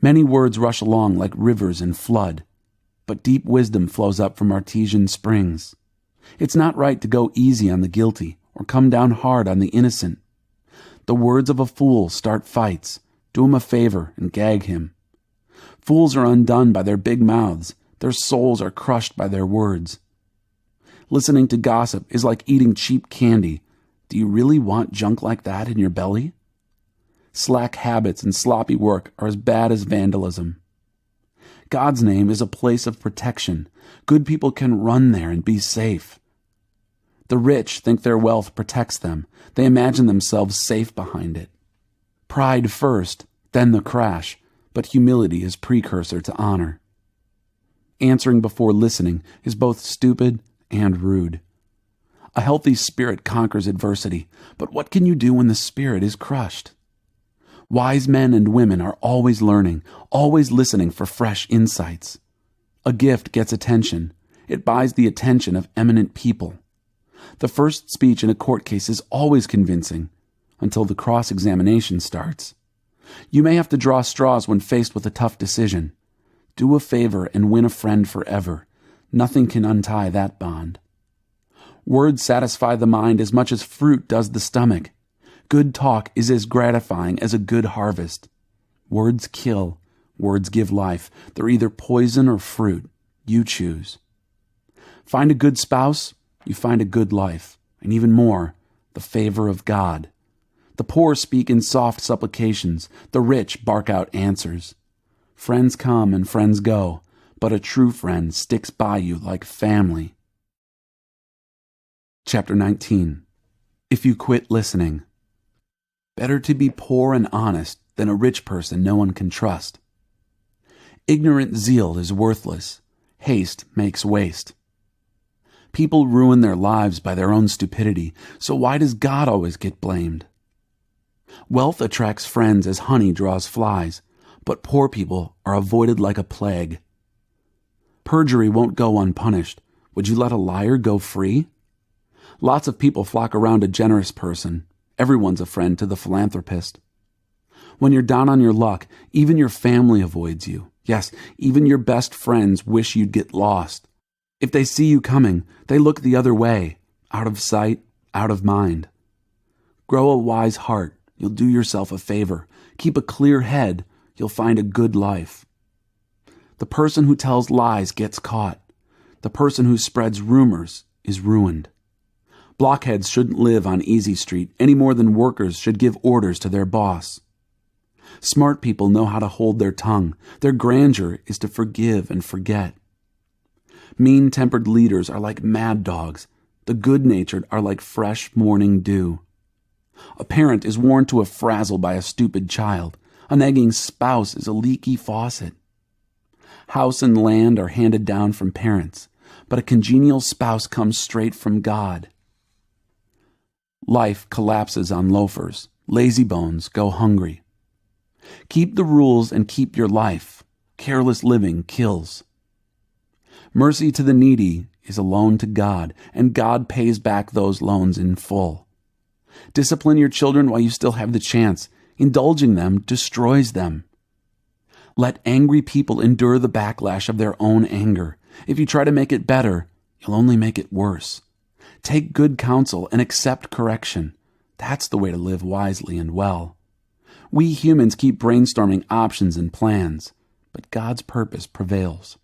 Many words rush along like rivers in flood, but deep wisdom flows up from artesian springs. It's not right to go easy on the guilty or come down hard on the innocent. The words of a fool start fights. Do him a favor and gag him. Fools are undone by their big mouths. Their souls are crushed by their words. Listening to gossip is like eating cheap candy. Do you really want junk like that in your belly? Slack habits and sloppy work are as bad as vandalism. God's name is a place of protection. Good people can run there and be safe. The rich think their wealth protects them. They imagine themselves safe behind it. Pride first, then the crash, but humility is precursor to honor. Answering before listening is both stupid and rude. A healthy spirit conquers adversity, but what can you do when the spirit is crushed? Wise men and women are always learning, always listening for fresh insights. A gift gets attention. It buys the attention of eminent people. The first speech in a court case is always convincing, until the cross-examination starts. You may have to draw straws when faced with a tough decision. Do a favor and win a friend forever. Nothing can untie that bond. Words satisfy the mind as much as fruit does the stomach. Good talk is as gratifying as a good harvest. Words kill. Words give life. They're either poison or fruit. You choose. Find a good spouse, you find a good life, and even more, the favor of God. The poor speak in soft supplications. The rich bark out answers. Friends come and friends go, but a true friend sticks by you like family. Chapter 19. If you quit listening. Better to be poor and honest than a rich person no one can trust. Ignorant zeal is worthless. Haste makes waste. People ruin their lives by their own stupidity, so why does God always get blamed? Wealth attracts friends as honey draws flies, but poor people are avoided like a plague. Perjury won't go unpunished. Would you let a liar go free? Lots of people flock around a generous person. Everyone's a friend to the philanthropist. When you're down on your luck, even your family avoids you. Yes, even your best friends wish you'd get lost. If they see you coming, they look the other way, out of sight, out of mind. Grow a wise heart. You'll do yourself a favor. Keep a clear head. You'll find a good life. The person who tells lies gets caught. The person who spreads rumors is ruined. Blockheads shouldn't live on Easy Street any more than workers should give orders to their boss. Smart people know how to hold their tongue. Their grandeur is to forgive and forget. Mean-tempered leaders are like mad dogs. The good-natured are like fresh morning dew. A parent is worn to a frazzle by a stupid child. A nagging spouse is a leaky faucet. House and land are handed down from parents, but a congenial spouse comes straight from God. Life collapses on loafers. Lazy bones go hungry. Keep the rules and keep your life. Careless living kills. Mercy to the needy is a loan to God, and God pays back those loans in full. Discipline your children while you still have the chance. Indulging them destroys them. Let angry people endure the backlash of their own anger. If you try to make it better, you'll only make it worse. Take good counsel and accept correction. That's the way to live wisely and well. We humans keep brainstorming options and plans, but God's purpose prevails.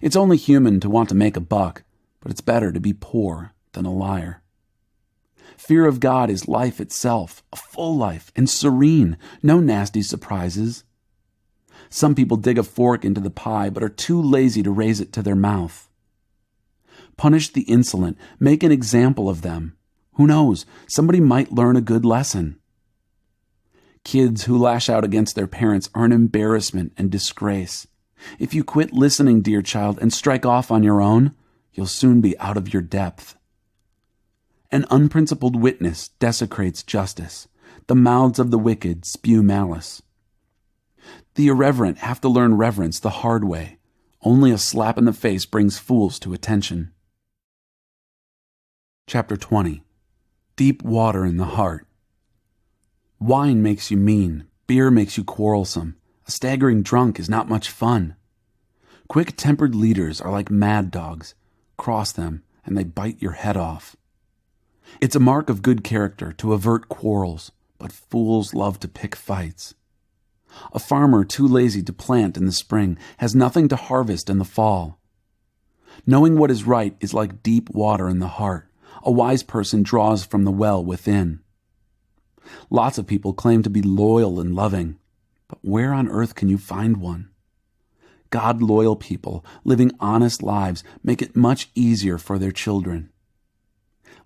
It's only human to want to make a buck, but it's better to be poor than a liar. Fear of God is life itself, a full life and serene, no nasty surprises. Some people dig a fork into the pie but are too lazy to raise it to their mouth. Punish the insolent, make an example of them. Who knows, somebody might learn a good lesson. Kids who lash out against their parents are an embarrassment and disgrace. If you quit listening, dear child, and strike off on your own, you'll soon be out of your depth. An unprincipled witness desecrates justice. The mouths of the wicked spew malice. The irreverent have to learn reverence the hard way. Only a slap in the face brings fools to attention. Chapter 20. Deep water in the heart. Wine makes you mean. Beer makes you quarrelsome. A staggering drunk is not much fun. Quick-tempered leaders are like mad dogs. Cross them, and they bite your head off. It's a mark of good character to avert quarrels, but fools love to pick fights. A farmer too lazy to plant in the spring has nothing to harvest in the fall. Knowing what is right is like deep water in the heart. A wise person draws from the well within. Lots of people claim to be loyal and loving, but where on earth can you find one? God-loyal people living honest lives make it much easier for their children.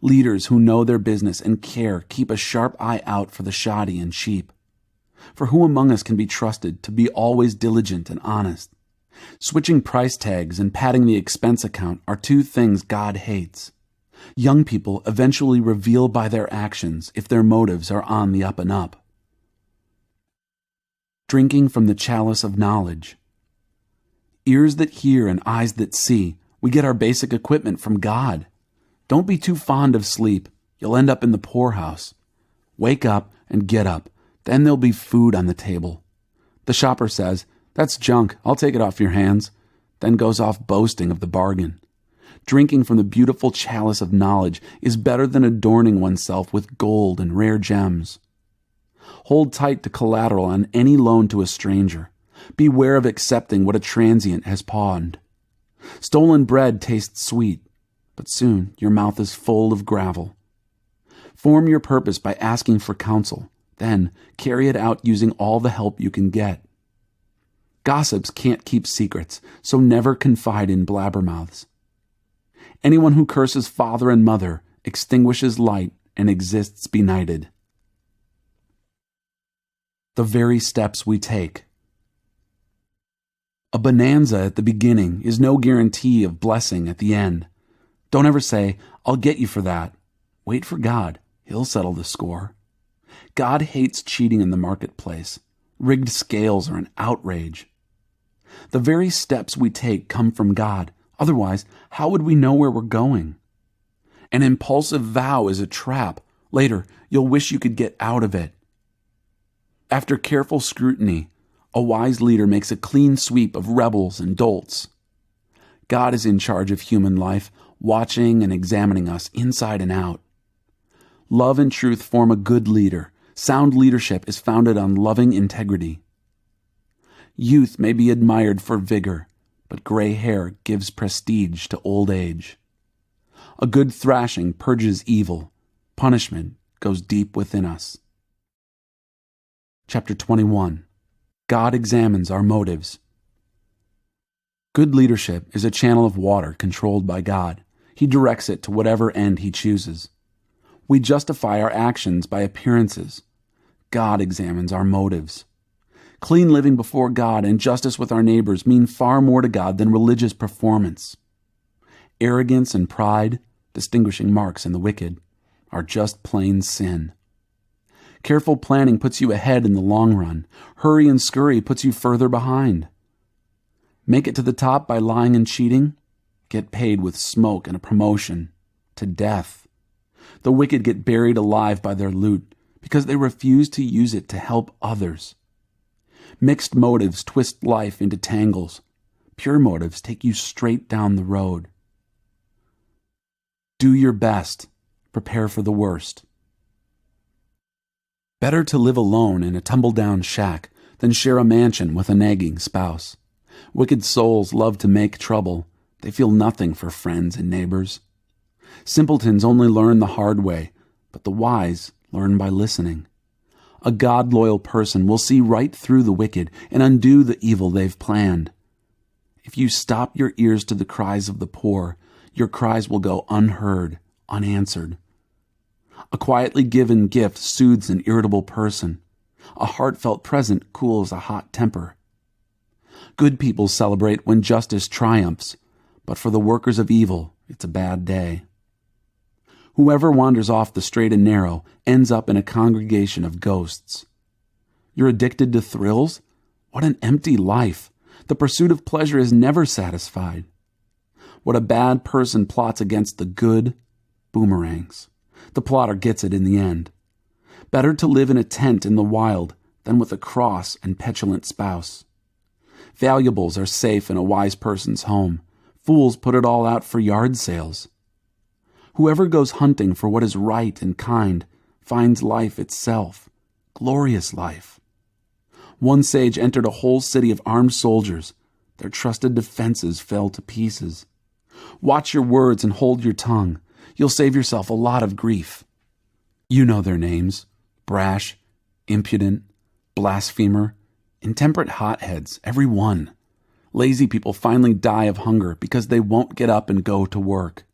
Leaders who know their business and care keep a sharp eye out for the shoddy and cheap. For who among us can be trusted to be always diligent and honest? Switching price tags and padding the expense account are two things God hates. Young people eventually reveal by their actions if their motives are on the up and up. Drinking from the chalice of knowledge. Ears that hear and eyes that see, we get our basic equipment from God. Don't be too fond of sleep. You'll end up in the poorhouse. Wake up and get up. Then there'll be food on the table. The shopper says, "That's junk. I'll take it off your hands." Then goes off boasting of the bargain. Drinking from the beautiful chalice of knowledge is better than adorning oneself with gold and rare gems. Hold tight to collateral on any loan to a stranger. Beware of accepting what a transient has pawned. Stolen bread tastes sweet, but soon your mouth is full of gravel. Form your purpose by asking for counsel. Then carry it out using all the help you can get. Gossips can't keep secrets, so never confide in blabbermouths. Anyone who curses father and mother extinguishes light and exists benighted. The very steps we take. A bonanza at the beginning is no guarantee of blessing at the end. Don't ever say, "I'll get you for that." Wait for God. He'll settle the score. God hates cheating in the marketplace. Rigged scales are an outrage. The very steps we take come from God. Otherwise, how would we know where we're going? An impulsive vow is a trap. Later, you'll wish you could get out of it. After careful scrutiny, a wise leader makes a clean sweep of rebels and dolts. God is in charge of human life, watching and examining us inside and out. Love and truth form a good leader. Sound leadership is founded on loving integrity. Youth may be admired for vigor, but gray hair gives prestige to old age. A good thrashing purges evil. Punishment goes deep within us. Chapter 21. God examines our motives. Good leadership is a channel of water controlled by God. He directs it to whatever end He chooses. We justify our actions by appearances. God examines our motives. Clean living before God and justice with our neighbors mean far more to God than religious performance. Arrogance and pride, distinguishing marks in the wicked, are just plain sin. Careful planning puts you ahead in the long run. Hurry and scurry puts you further behind. Make it to the top by lying and cheating. Get paid with smoke and a promotion. To death. The wicked get buried alive by their loot because they refuse to use it to help others. Mixed motives twist life into tangles. Pure motives take you straight down the road. Do your best. Prepare for the worst. Better to live alone in a tumble-down shack than share a mansion with a nagging spouse. Wicked souls love to make trouble. They feel nothing for friends and neighbors. Simpletons only learn the hard way, but the wise learn by listening. A God-loyal person will see right through the wicked and undo the evil they've planned. If you stop your ears to the cries of the poor, your cries will go unheard, unanswered. A quietly given gift soothes an irritable person. A heartfelt present cools a hot temper. Good people celebrate when justice triumphs, but for the workers of evil, it's a bad day. Whoever wanders off the straight and narrow ends up in a congregation of ghosts. You're addicted to thrills? What an empty life. The pursuit of pleasure is never satisfied. What a bad person plots against the good boomerangs. The plotter gets it in the end. Better to live in a tent in the wild than with a cross and petulant spouse. Valuables are safe in a wise person's home. Fools put it all out for yard sales. Whoever goes hunting for what is right and kind finds life itself, glorious life. One sage entered a whole city of armed soldiers. Their trusted defenses fell to pieces. Watch your words and hold your tongue. You'll save yourself a lot of grief. You know their names: brash, impudent, blasphemer, intemperate hotheads, every one. Lazy people finally die of hunger because they won't get up and go to work.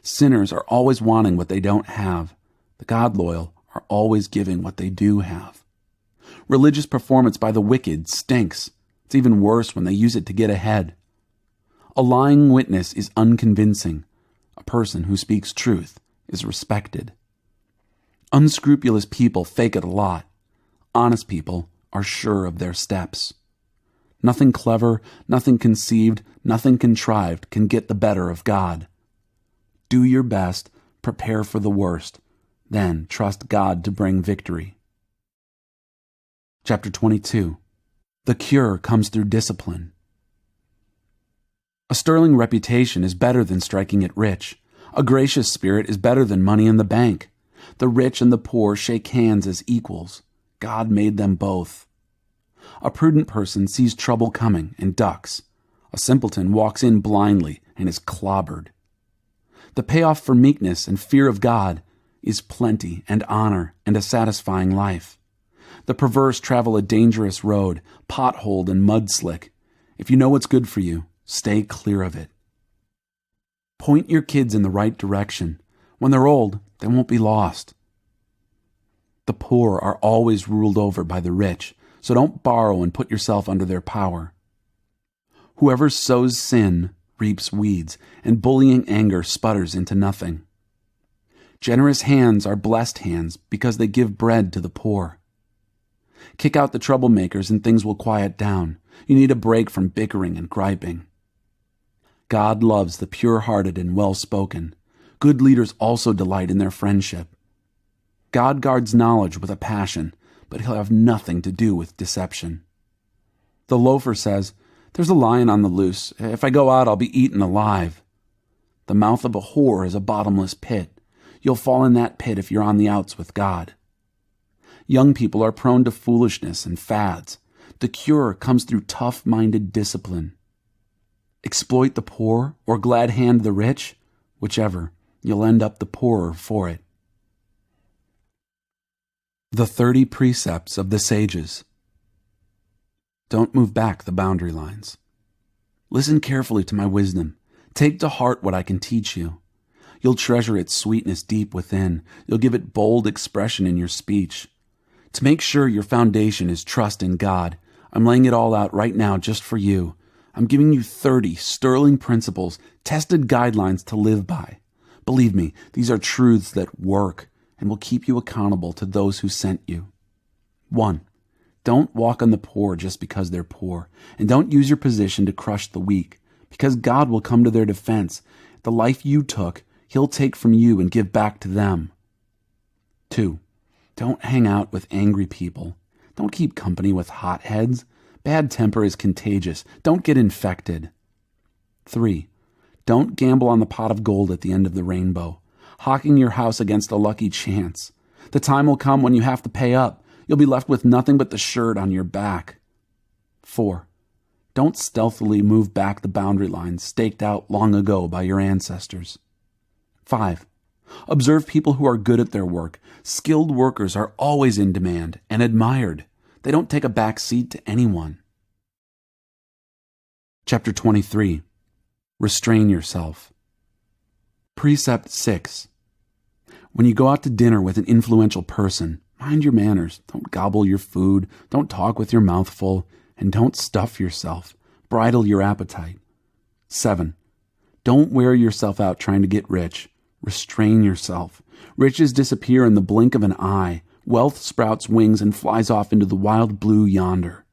Sinners are always wanting what they don't have. The God-loyal are always giving what they do have. Religious performance by the wicked stinks. It's even worse when they use it to get ahead. A lying witness is unconvincing. A person who speaks truth is respected. Unscrupulous people fake it a lot. Honest people are sure of their steps. Nothing clever, nothing conceived, nothing contrived can get the better of God. Do your best, prepare for the worst, then trust God to bring victory. Chapter 22. The cure comes through discipline. A sterling reputation is better than striking it rich. A gracious spirit is better than money in the bank. The rich and the poor shake hands as equals. God made them both. A prudent person sees trouble coming and ducks. A simpleton walks in blindly and is clobbered. The payoff for meekness and fear of God is plenty and honor and a satisfying life. The perverse travel a dangerous road, potholed and mudslick. If you know what's good for you, stay clear of it. Point your kids in the right direction. When they're old, they won't be lost. The poor are always ruled over by the rich, so don't borrow and put yourself under their power. Whoever sows sin reaps weeds, and bullying anger sputters into nothing. Generous hands are blessed hands because they give bread to the poor. Kick out the troublemakers and things will quiet down. You need a break from bickering and griping. God loves the pure-hearted and well-spoken. Good leaders also delight in their friendship. God guards knowledge with a passion, but he'll have nothing to do with deception. The loafer says, "There's a lion on the loose. If I go out, I'll be eaten alive." The mouth of a whore is a bottomless pit. You'll fall in that pit if you're on the outs with God. Young people are prone to foolishness and fads. The cure comes through tough-minded discipline. Exploit the poor or glad hand the rich, whichever, you'll end up the poorer for it. The 30 Precepts of the Sages. Don't move back the boundary lines. Listen carefully to my wisdom. Take to heart what I can teach you. You'll treasure its sweetness deep within. You'll give it bold expression in your speech. To make sure your foundation is trust in God, I'm laying it all out right now just for you. I'm giving you 30 sterling principles, tested guidelines to live by. Believe me, these are truths that work and will keep you accountable to those who sent you. 1. Don't walk on the poor just because they're poor, and don't use your position to crush the weak, because God will come to their defense. The life you took, he'll take from you and give back to them. 2. Don't hang out with angry people. Don't keep company with hotheads. Bad temper is contagious. Don't get infected. 3. Don't gamble on the pot of gold at the end of the rainbow, hawking your house against a lucky chance. The time will come when you have to pay up. You'll be left with nothing but the shirt on your back. 4. Don't stealthily move back the boundary lines staked out long ago by your ancestors. 5. Observe people who are good at their work. Skilled workers are always in demand and admired. They don't take a back seat to anyone. Chapter 23. Restrain yourself. Precept 6. When you go out to dinner with an influential person, Mind your manners. Don't gobble your food. Don't talk with your mouth full. And don't stuff yourself. Bridle your appetite. 7. Don't wear yourself out trying to get rich. Restrain yourself. Riches disappear in the blink of an eye. Wealth sprouts wings and flies off into the wild blue yonder.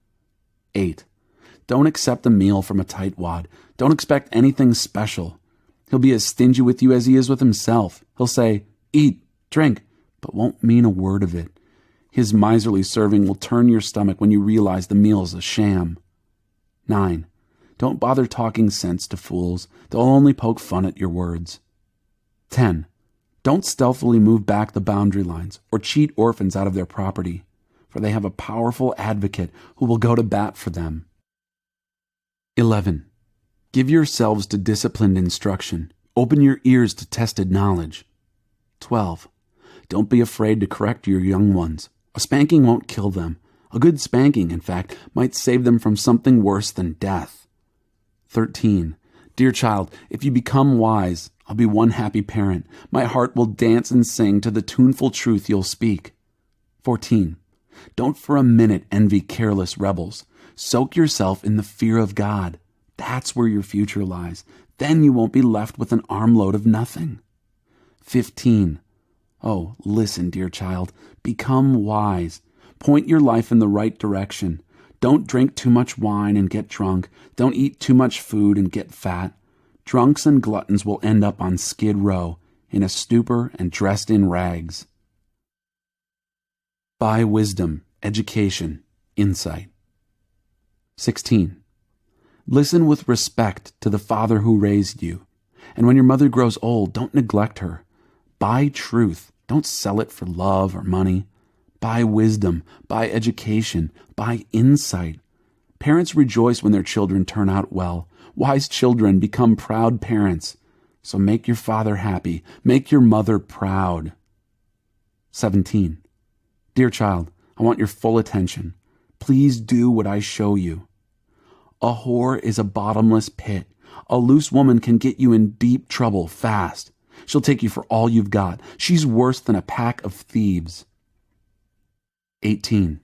8. Don't accept a meal from a tightwad. Don't expect anything special. He'll be as stingy with you as he is with himself. He'll say, eat, drink, but won't mean a word of it. His miserly serving will turn your stomach when you realize the meal's a sham. 9. Don't bother talking sense to fools. They'll only poke fun at your words. 10. Don't stealthily move back the boundary lines or cheat orphans out of their property, for they have a powerful advocate who will go to bat for them. 11. Give yourselves to disciplined instruction. Open your ears to tested knowledge. 12. Don't be afraid to correct your young ones. A spanking won't kill them. A good spanking, in fact, might save them from something worse than death. 13. Dear child, if you become wise, I'll be one happy parent. My heart will dance and sing to the tuneful truth you'll speak. 14. Don't for a minute envy careless rebels. Soak yourself in the fear of God. That's where your future lies. Then you won't be left with an armload of nothing. 15. Oh, listen, dear child. Become wise. Point your life in the right direction. Don't drink too much wine and get drunk. Don't eat too much food and get fat. Drunks and gluttons will end up on Skid Row, in a stupor and dressed in rags. Buy wisdom, education, insight. 16. Listen with respect to the father who raised you. And when your mother grows old, don't neglect her. Buy truth. Don't sell it for love or money. Buy wisdom. Buy education. Buy insight. Parents rejoice when their children turn out well. Wise children become proud parents. So make your father happy. Make your mother proud. 17. Dear child, I want your full attention. Please do what I show you. A whore is a bottomless pit. A loose woman can get you in deep trouble fast. She'll take you for all you've got. She's worse than a pack of thieves. 18.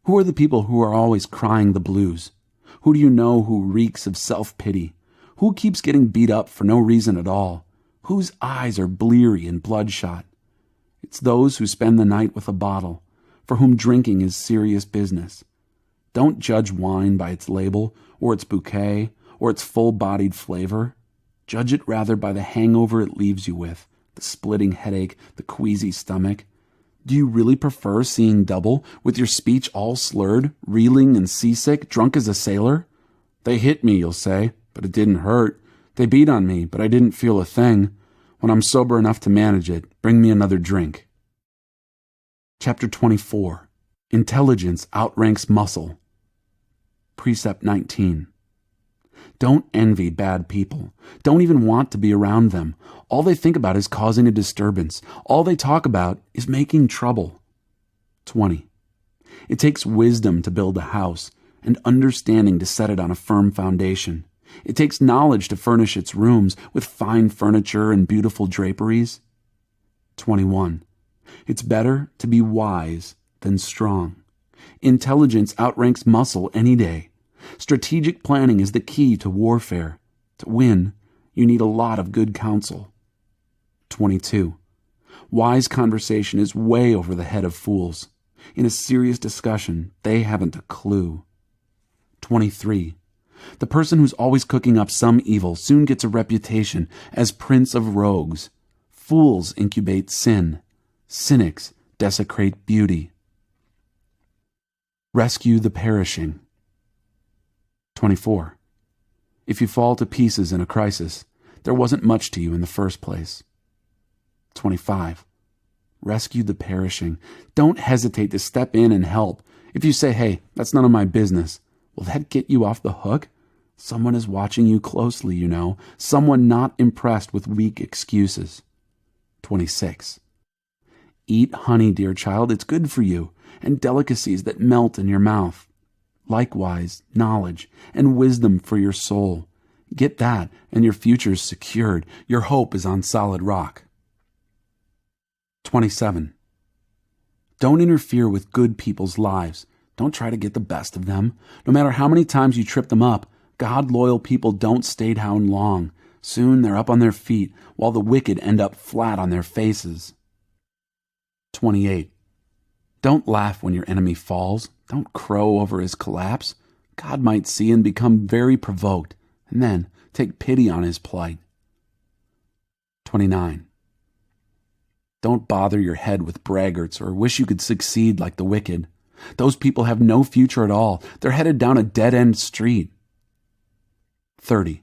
Who are the people who are always crying the blues? Who do you know who reeks of self-pity? Who keeps getting beat up for no reason at all? Whose eyes are bleary and bloodshot? It's those who spend the night with a bottle, for whom drinking is serious business. Don't judge wine by its label, or its bouquet, or its full-bodied flavor. Judge it rather by the hangover it leaves you with, the splitting headache, the queasy stomach. Do you really prefer seeing double, with your speech all slurred, reeling and seasick, drunk as a sailor? They hit me, you'll say, but it didn't hurt. They beat on me, but I didn't feel a thing. When I'm sober enough to manage it, bring me another drink. Chapter 24. Intelligence outranks muscle. Precept 19. Don't envy bad people. Don't even want to be around them. All they think about is causing a disturbance. All they talk about is making trouble. 20. It takes wisdom to build a house and understanding to set it on a firm foundation. It takes knowledge to furnish its rooms with fine furniture and beautiful draperies. 21. It's better to be wise than strong. Intelligence outranks muscle any day. Strategic planning is the key to warfare. To win, you need a lot of good counsel. 22. Wise conversation is way over the head of fools. In a serious discussion, they haven't a clue. 23. The person who's always cooking up some evil soon gets a reputation as prince of rogues. Fools incubate sin. Cynics desecrate beauty. Rescue the perishing. 24. If you fall to pieces in a crisis, there wasn't much to you in the first place. 25. Rescue the perishing. Don't hesitate to step in and help. If you say, hey, that's none of my business, will that get you off the hook? Someone is watching you closely, you know. Someone not impressed with weak excuses. 26. Eat honey, dear child. It's good for you, and delicacies that melt in your mouth. Likewise, knowledge and wisdom for your soul. Get that, and your future's secured. Your hope is on solid rock. 27. Don't interfere with good people's lives. Don't try to get the best of them. No matter how many times you trip them up, God-loyal people don't stay down long. Soon they're up on their feet, while the wicked end up flat on their faces. 28. Don't laugh when your enemy falls. Don't crow over his collapse. God might see and become very provoked, and then take pity on his plight. 29. Don't bother your head with braggarts or wish you could succeed like the wicked. Those people have no future at all. They're headed down a dead-end street. 30.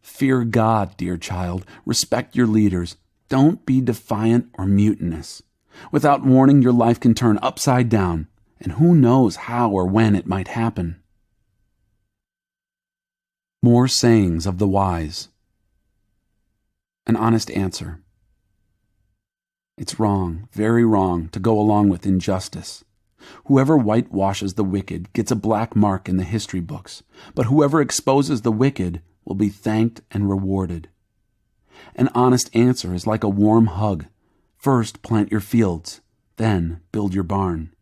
Fear God, dear child. Respect your leaders. Don't be defiant or mutinous. Without warning, your life can turn upside down, and who knows how or when it might happen. More sayings of the wise. An honest answer. It's wrong, very wrong, to go along with injustice. Whoever whitewashes the wicked gets a black mark in the history books, but whoever exposes the wicked will be thanked and rewarded. An honest answer is like a warm hug. First plant your fields, then build your barn.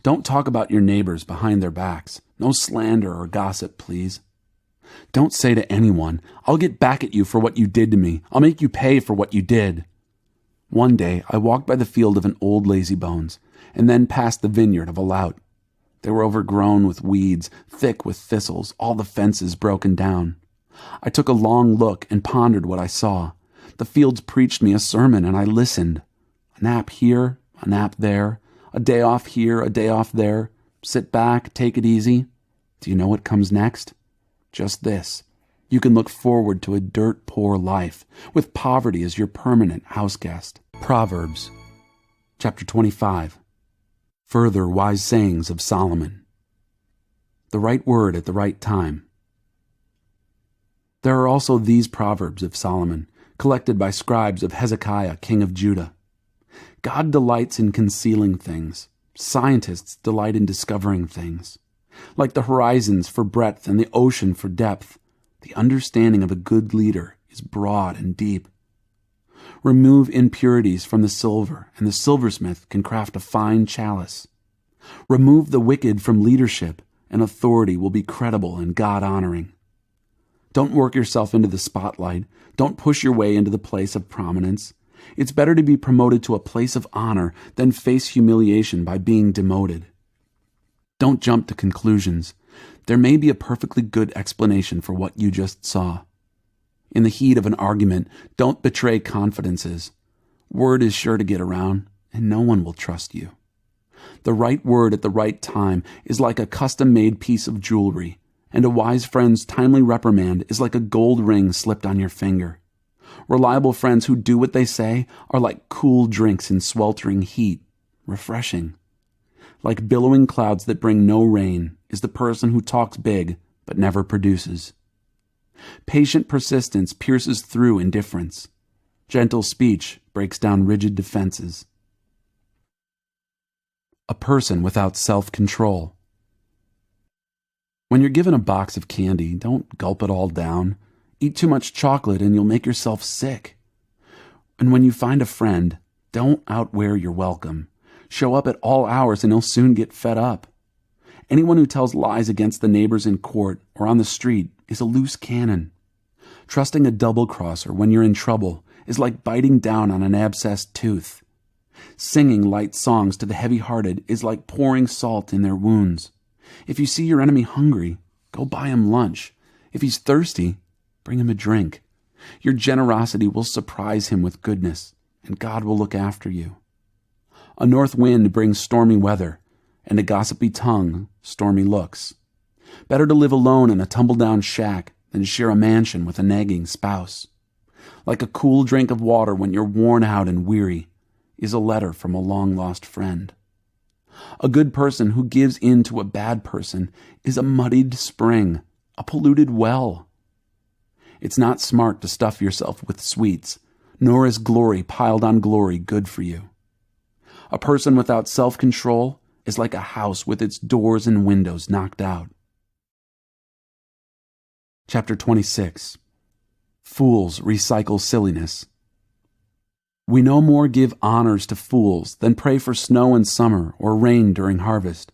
Don't talk about your neighbors behind their backs. No slander or gossip, please. Don't say to anyone, "I'll get back at you for what you did to me. I'll make you pay for what you did." One day, I walked by the field of an old lazybones, and then past the vineyard of a lout. They were overgrown with weeds, thick with thistles, all the fences broken down. I took a long look and pondered what I saw. The fields preached me a sermon, and I listened. A nap here, a nap there, a day off here, a day off there. Sit back, take it easy. Do you know what comes next? Just this. You can look forward to a dirt-poor life, with poverty as your permanent houseguest. Proverbs, chapter 25. Further wise sayings of Solomon. The right word at the right time. There are also these Proverbs of Solomon, collected by scribes of Hezekiah, king of Judah. God delights in concealing things. Scientists delight in discovering things. Like the horizons for breadth and the ocean for depth, the understanding of a good leader is broad and deep. Remove impurities from the silver, and the silversmith can craft a fine chalice. Remove the wicked from leadership, and authority will be credible and God-honoring. Don't work yourself into the spotlight. Don't push your way into the place of prominence. It's better to be promoted to a place of honor than face humiliation by being demoted. Don't jump to conclusions. There may be a perfectly good explanation for what you just saw. In the heat of an argument, don't betray confidences. Word is sure to get around, and no one will trust you. The right word at the right time is like a custom-made piece of jewelry, and a wise friend's timely reprimand is like a gold ring slipped on your finger. Reliable friends who do what they say are like cool drinks in sweltering heat, refreshing. Like billowing clouds that bring no rain is the person who talks big but never produces. Patient persistence pierces through indifference. Gentle speech breaks down rigid defenses. A person without self-control. When you're given a box of candy, don't gulp it all down. Eat too much chocolate and you'll make yourself sick. And when you find a friend, don't outwear your welcome. Show up at all hours and he'll soon get fed up. Anyone who tells lies against the neighbors in court or on the street is a loose cannon. Trusting a double-crosser when you're in trouble is like biting down on an abscessed tooth. Singing light songs to the heavy-hearted is like pouring salt in their wounds. If you see your enemy hungry, go buy him lunch. If he's thirsty, bring him a drink. Your generosity will surprise him with goodness, and God will look after you. A north wind brings stormy weather, and a gossipy tongue, stormy looks. Better to live alone in a tumble-down shack than share a mansion with a nagging spouse. Like a cool drink of water when you're worn out and weary is a letter from a long-lost friend. A good person who gives in to a bad person is a muddied spring, a polluted well. It's not smart to stuff yourself with sweets, nor is glory piled on glory good for you. A person without self-control is like a house with its doors and windows knocked out. Chapter 26. Fools recycle silliness. We no more give honors to fools than pray for snow in summer or rain during harvest.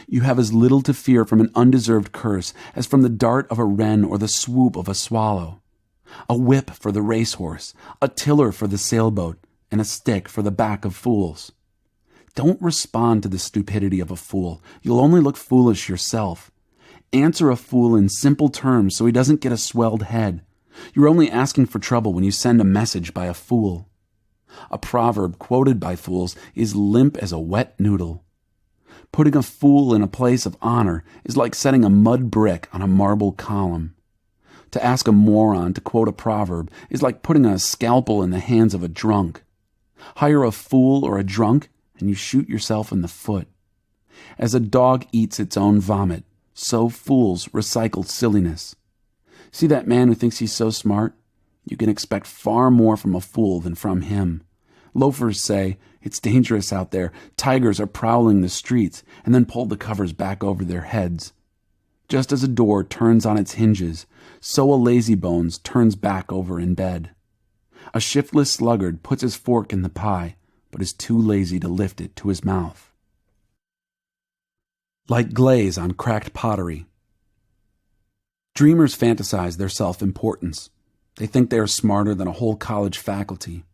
You have as little to fear from an undeserved curse as from the dart of a wren or the swoop of a swallow. A whip for the racehorse, a tiller for the sailboat, and a stick for the back of fools. Don't respond to the stupidity of a fool. You'll only look foolish yourself. Answer a fool in simple terms so he doesn't get a swelled head. You're only asking for trouble when you send a message by a fool. A proverb quoted by fools is limp as a wet noodle. Putting a fool in a place of honor is like setting a mud brick on a marble column. To ask a moron to quote a proverb is like putting a scalpel in the hands of a drunk. Hire a fool or a drunk, and you shoot yourself in the foot. As a dog eats its own vomit, so fools recycle silliness. See that man who thinks he's so smart? You can expect far more from a fool than from him. Loafers say, "It's dangerous out there. Tigers are prowling the streets," and then pull the covers back over their heads. Just as a door turns on its hinges, so a lazybones turns back over in bed. A shiftless sluggard puts his fork in the pie, but is too lazy to lift it to his mouth. Like glaze on cracked pottery. Dreamers fantasize their self-importance. They think they are smarter than a whole college faculty.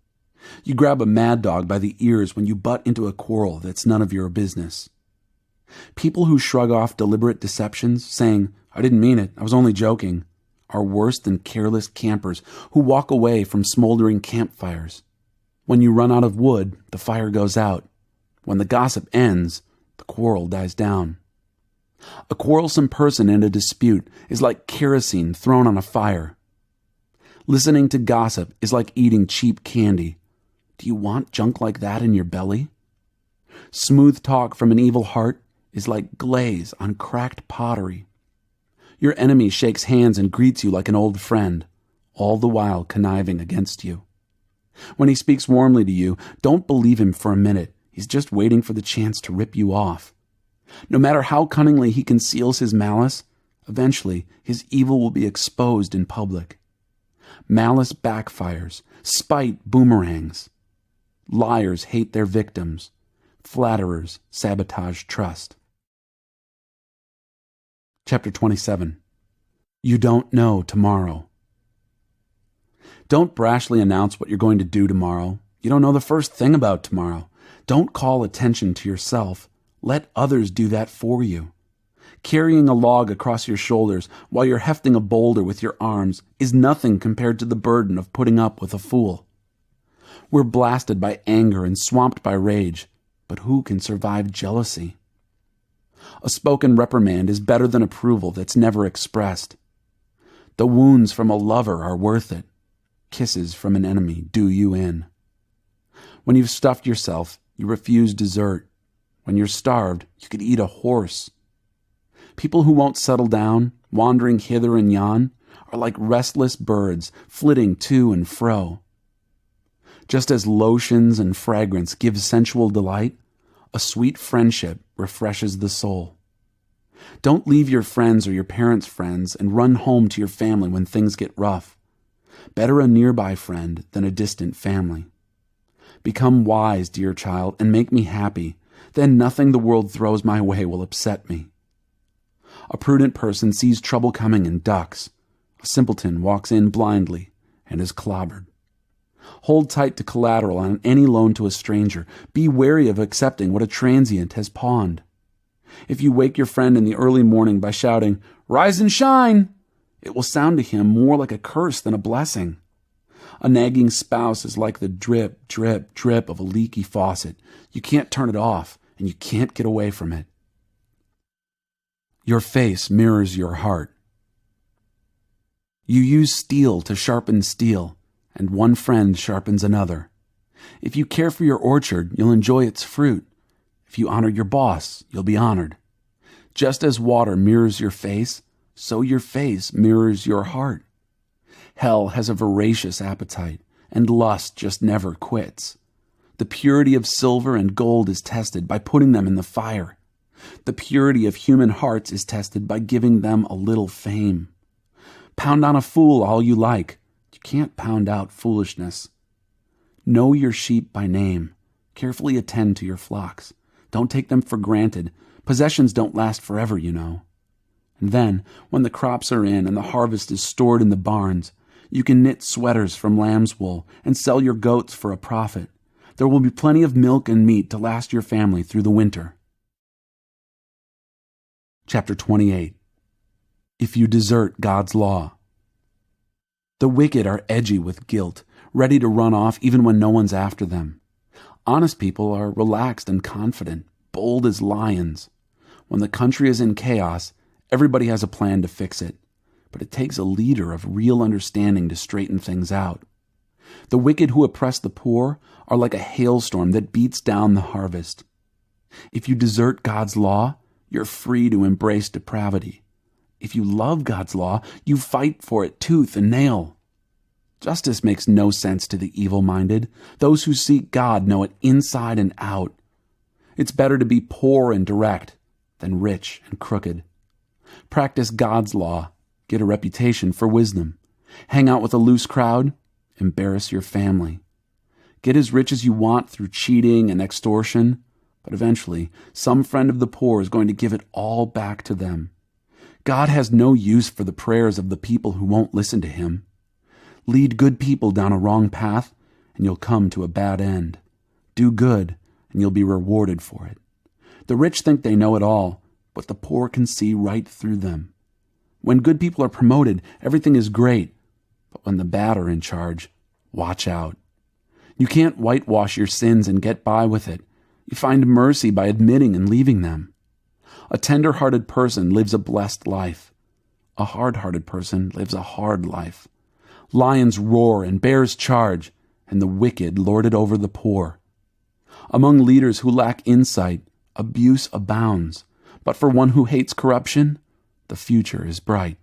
You grab a mad dog by the ears when you butt into a quarrel that's none of your business. People who shrug off deliberate deceptions, saying, "I didn't mean it, I was only joking," are worse than careless campers who walk away from smoldering campfires. When you run out of wood, the fire goes out. When the gossip ends, the quarrel dies down. A quarrelsome person in a dispute is like kerosene thrown on a fire. Listening to gossip is like eating cheap candy. Do you want junk like that in your belly? Smooth talk from an evil heart is like glaze on cracked pottery. Your enemy shakes hands and greets you like an old friend, all the while conniving against you. When he speaks warmly to you, don't believe him for a minute. He's just waiting for the chance to rip you off. No matter how cunningly he conceals his malice, eventually his evil will be exposed in public. Malice backfires. Spite boomerangs. Liars hate their victims. Flatterers sabotage trust. Chapter 27. You don't know tomorrow. Don't brashly announce what you're going to do tomorrow. You don't know the first thing about tomorrow. Don't call attention to yourself. Let others do that for you. Carrying a log across your shoulders while you're hefting a boulder with your arms is nothing compared to the burden of putting up with a fool. We're blasted by anger and swamped by rage, but who can survive jealousy? A spoken reprimand is better than approval that's never expressed. The wounds from a lover are worth it. Kisses from an enemy do you in. When you've stuffed yourself, you refuse dessert. When you're starved, you could eat a horse. People who won't settle down, wandering hither and yon, are like restless birds flitting to and fro. Just as lotions and fragrance give sensual delight, a sweet friendship refreshes the soul. Don't leave your friends or your parents' friends and run home to your family when things get rough. Better a nearby friend than a distant family. Become wise, dear child, and make me happy. Then nothing the world throws my way will upset me. A prudent person sees trouble coming and ducks. A simpleton walks in blindly and is clobbered. Hold tight to collateral on any loan to a stranger. Be wary of accepting what a transient has pawned. If you wake your friend in the early morning by shouting, "Rise and shine!" it will sound to him more like a curse than a blessing. A nagging spouse is like the drip, drip, drip of a leaky faucet. You can't turn it off, and you can't get away from it. Your face mirrors your heart. You use steel to sharpen steel, and one friend sharpens another. If you care for your orchard, you'll enjoy its fruit. If you honor your boss, you'll be honored. Just as water mirrors your face, so your face mirrors your heart. Hell has a voracious appetite, and lust just never quits. The purity of silver and gold is tested by putting them in the fire. The purity of human hearts is tested by giving them a little fame. Pound on a fool all you like. You can't pound out foolishness. Know your sheep by name. Carefully attend to your flocks. Don't take them for granted. Possessions don't last forever, you know. And then, when the crops are in and the harvest is stored in the barns, you can knit sweaters from lamb's wool and sell your goats for a profit. There will be plenty of milk and meat to last your family through the winter. Chapter 28. If you desert God's law. The wicked are edgy with guilt, ready to run off even when no one's after them. Honest people are relaxed and confident, bold as lions. When the country is in chaos, everybody has a plan to fix it. But it takes a leader of real understanding to straighten things out. The wicked who oppress the poor are like a hailstorm that beats down the harvest. If you desert God's law, you're free to embrace depravity. If you love God's law, you fight for it tooth and nail. Justice makes no sense to the evil-minded. Those who seek God know it inside and out. It's better to be poor and direct than rich and crooked. Practice God's law. Get a reputation for wisdom. Hang out with a loose crowd. Embarrass your family. Get as rich as you want through cheating and extortion, but eventually some friend of the poor is going to give it all back to them. God has no use for the prayers of the people who won't listen to him. Lead good people down a wrong path, and you'll come to a bad end. Do good, and you'll be rewarded for it. The rich think they know it all, but the poor can see right through them. When good people are promoted, everything is great. But when the bad are in charge, watch out. You can't whitewash your sins and get by with it. You find mercy by admitting and leaving them. A tender-hearted person lives a blessed life. A hard-hearted person lives a hard life. Lions roar and bears charge, and the wicked lord it over the poor. Among leaders who lack insight, abuse abounds. But for one who hates corruption, the future is bright.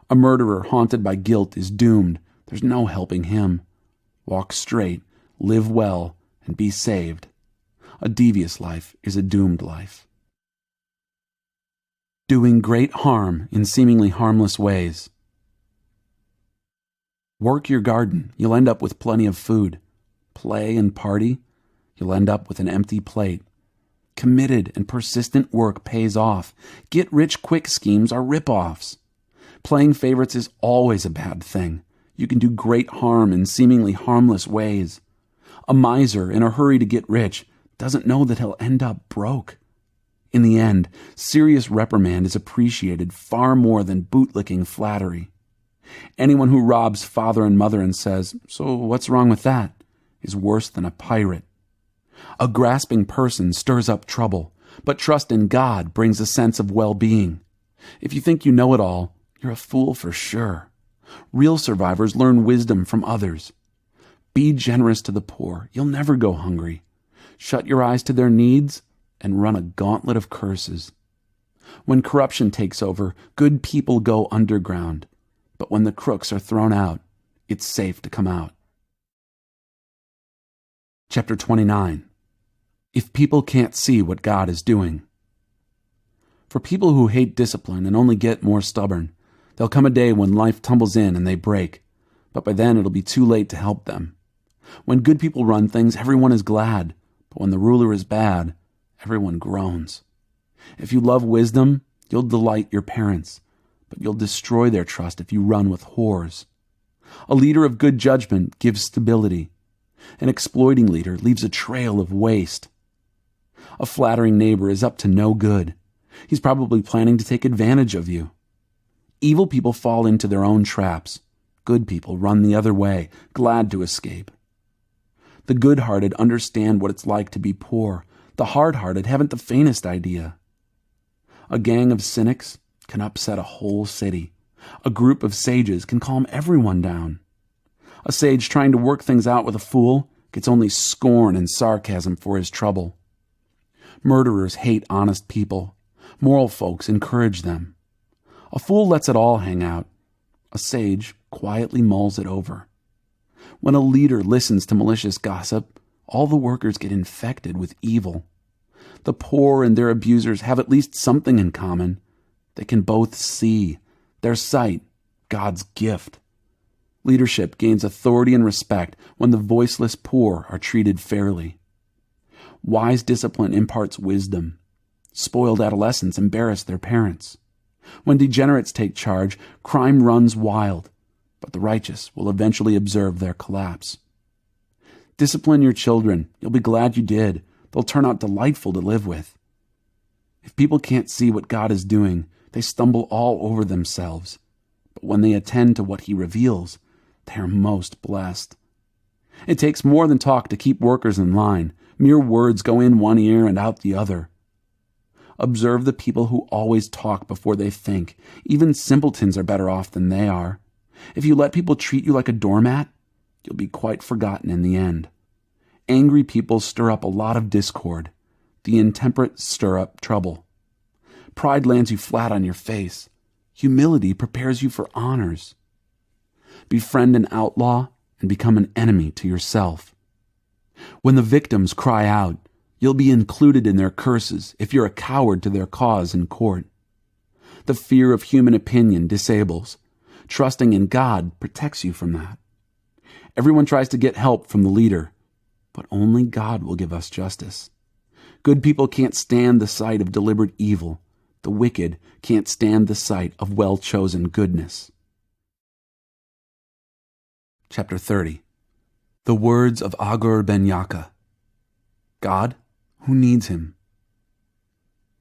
A murderer haunted by guilt is doomed. There's no helping him. Walk straight, live well, and be saved. A devious life is a doomed life. Doing great harm in seemingly harmless ways. Work your garden, you'll end up with plenty of food. Play and party, you'll end up with an empty plate. Committed and persistent work pays off. Get-rich-quick schemes are rip-offs. Playing favorites is always a bad thing. You can do great harm in seemingly harmless ways. A miser in a hurry to get rich doesn't know that he'll end up broke. In the end, serious reprimand is appreciated far more than bootlicking flattery. Anyone who robs father and mother and says, "So what's wrong with that?" is worse than a pirate. A grasping person stirs up trouble, but trust in God brings a sense of well-being. If you think you know it all, you're a fool for sure. Real survivors learn wisdom from others. Be generous to the poor. You'll never go hungry. Shut your eyes to their needs and run a gauntlet of curses. When corruption takes over, good people go underground. But when the crooks are thrown out, it's safe to come out. Chapter 29. If people can't see what God is doing. For people who hate discipline and only get more stubborn, there'll come a day when life tumbles in and they break, but by then it'll be too late to help them. When good people run things, everyone is glad, but when the ruler is bad, everyone groans. If you love wisdom, you'll delight your parents, but you'll destroy their trust if you run with whores. A leader of good judgment gives stability. An exploiting leader leaves a trail of waste. A flattering neighbor is up to no good. He's probably planning to take advantage of you. Evil people fall into their own traps. Good people run the other way, glad to escape. The good-hearted understand what it's like to be poor. The hard-hearted haven't the faintest idea. A gang of cynics can upset a whole city. A group of sages can calm everyone down. A sage trying to work things out with a fool gets only scorn and sarcasm for his trouble. Murderers hate honest people. Moral folks encourage them. A fool lets it all hang out. A sage quietly mulls it over. When a leader listens to malicious gossip, all the workers get infected with evil. The poor and their abusers have at least something in common. They can both see. Their sight, God's gift. Leadership gains authority and respect when the voiceless poor are treated fairly. Wise discipline imparts wisdom. Spoiled adolescents embarrass their parents. When degenerates take charge, crime runs wild, but the righteous will eventually observe their collapse. Discipline your children. You'll be glad you did. They'll turn out delightful to live with. If people can't see what God is doing, they stumble all over themselves. But when they attend to what He reveals, they are most blessed. It takes more than talk to keep workers in line. Mere words go in one ear and out the other. Observe the people who always talk before they think. Even simpletons are better off than they are. If you let people treat you like a doormat, you'll be quite forgotten in the end. Angry people stir up a lot of discord. The intemperate stir up trouble. Pride lands you flat on your face. Humility prepares you for honors. Befriend an outlaw and become an enemy to yourself. When the victims cry out, you'll be included in their curses if you're a coward to their cause in court. The fear of human opinion disables. Trusting in God protects you from that. Everyone tries to get help from the leader, but only God will give us justice. Good people can't stand the sight of deliberate evil. The wicked can't stand the sight of well-chosen goodness. Chapter 30. The words of Agur ben Yaka. God, who needs him?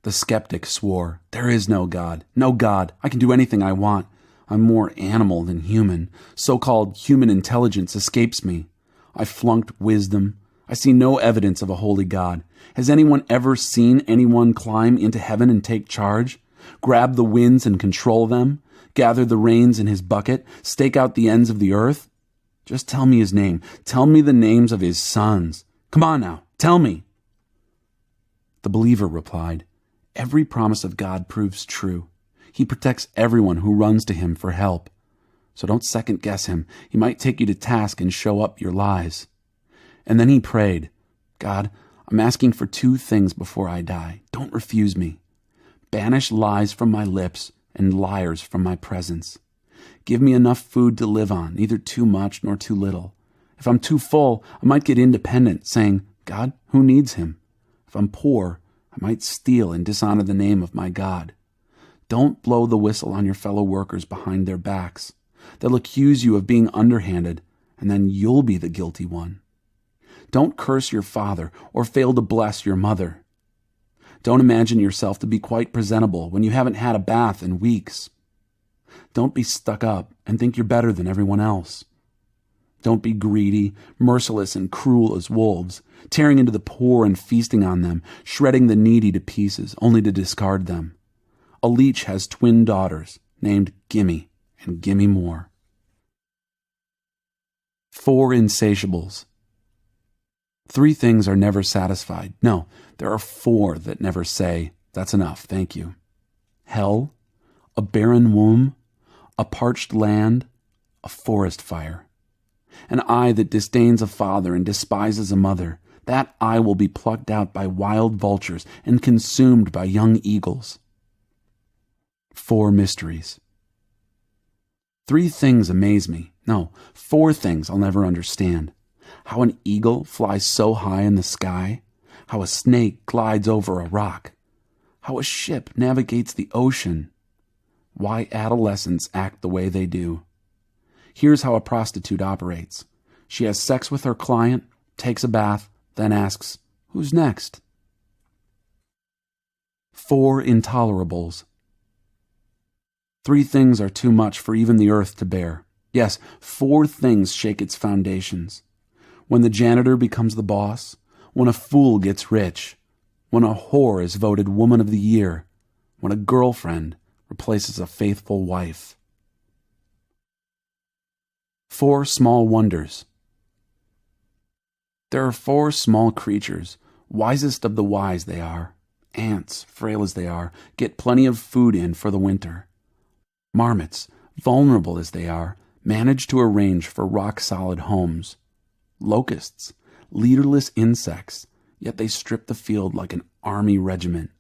The skeptic swore, "There is no God. No God. I can do anything I want. I'm more animal than human. So-called human intelligence escapes me. I flunked wisdom. I see no evidence of a holy God. Has anyone ever seen anyone climb into heaven and take charge? Grab the winds and control them? Gather the rains in his bucket? Stake out the ends of the earth? Just tell me his name. Tell me the names of his sons. Come on now, tell me." The believer replied, "Every promise of God proves true. He protects everyone who runs to him for help. So don't second-guess him. He might take you to task and show up your lies." And then he prayed, "God, I'm asking for 2 things before I die. Don't refuse me. Banish lies from my lips and liars from my presence. Give me enough food to live on, neither too much nor too little. If I'm too full, I might get independent, saying, 'God, who needs him?' If I'm poor, I might steal and dishonor the name of my God. Don't blow the whistle on your fellow workers behind their backs. They'll accuse you of being underhanded, and then you'll be the guilty one. Don't curse your father or fail to bless your mother. Don't imagine yourself to be quite presentable when you haven't had a bath in weeks. Don't be stuck up and think you're better than everyone else. Don't be greedy, merciless, and cruel as wolves, tearing into the poor and feasting on them, shredding the needy to pieces, only to discard them. A leech has twin daughters, named Gimme and Gimme More." 4 insatiables. 3 things are never satisfied. No, there are 4 that never say, "That's enough, thank you." Hell, a barren womb, a parched land, a forest fire. An eye that disdains a father and despises a mother, that eye will be plucked out by wild vultures and consumed by young eagles. 4 mysteries. 3 things amaze me. No, 4 things I'll never understand. How an eagle flies so high in the sky. How a snake glides over a rock. How a ship navigates the ocean. Why adolescents act the way they do. Here's how a prostitute operates. She has sex with her client, takes a bath, then asks, "Who's next?" 4 intolerables. 3 things are too much for even the earth to bear. Yes, 4 things shake its foundations. When the janitor becomes the boss, when a fool gets rich, when a whore is voted Woman of the Year, when a girlfriend replaces a faithful wife. 4 small wonders. There are 4 small creatures, wisest of the wise they are. Ants, frail as they are, get plenty of food in for the winter. Marmots, vulnerable as they are, manage to arrange for rock-solid homes. Locusts, leaderless insects, yet they strip the field like an army regiment.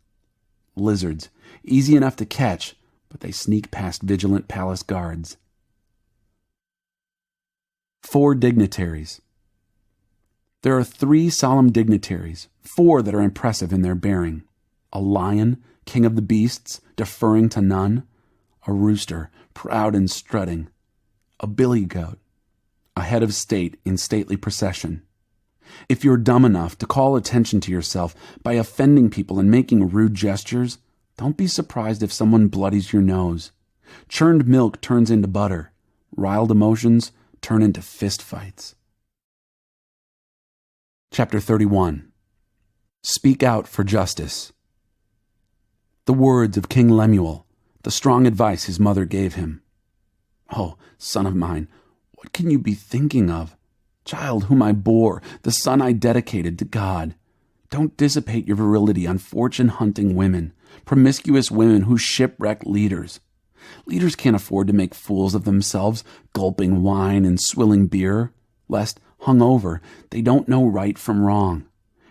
Lizards, easy enough to catch, but they sneak past vigilant palace guards. 4 dignitaries. There are 3 solemn dignitaries, 4 that are impressive in their bearing. A lion, king of the beasts, deferring to none. A rooster, proud and strutting. A billy goat, a head of state in stately procession. If you're dumb enough to call attention to yourself by offending people and making rude gestures, don't be surprised if someone bloodies your nose. Churned milk turns into butter. Riled emotions turn into fist fights. Chapter 31. Speak out for justice. The words of King Lemuel, the strong advice his mother gave him. Oh, son of mine, what can you be thinking of? Child whom I bore, the son I dedicated to God. Don't dissipate your virility on fortune-hunting women, promiscuous women who shipwreck leaders. Leaders can't afford to make fools of themselves, gulping wine and swilling beer, lest, hungover, they don't know right from wrong,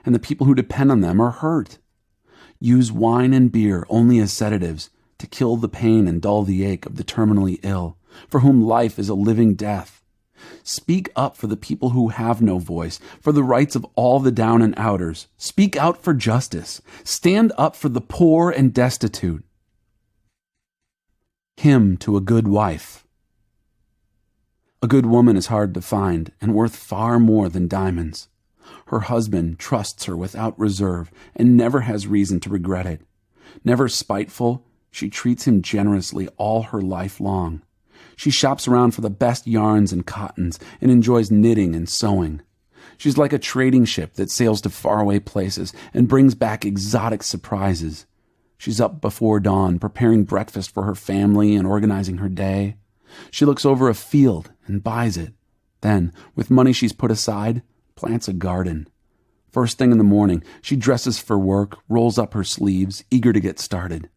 and the people who depend on them are hurt. Use wine and beer only as sedatives to kill the pain and dull the ache of the terminally ill, for whom life is a living death. Speak up for the people who have no voice, for the rights of all the down and outers. Speak out for justice. Stand up for the poor and destitute. Hymn to a good wife. A good woman is hard to find and worth far more than diamonds. Her husband trusts her without reserve and never has reason to regret it. Never spiteful, she treats him generously all her life long. She shops around for the best yarns and cottons and enjoys knitting and sewing. She's like a trading ship that sails to faraway places and brings back exotic surprises. She's up before dawn, preparing breakfast for her family and organizing her day. She looks over a field and buys it. Then, with money she's put aside, plants a garden. First thing in the morning, she dresses for work, rolls up her sleeves, eager to get started.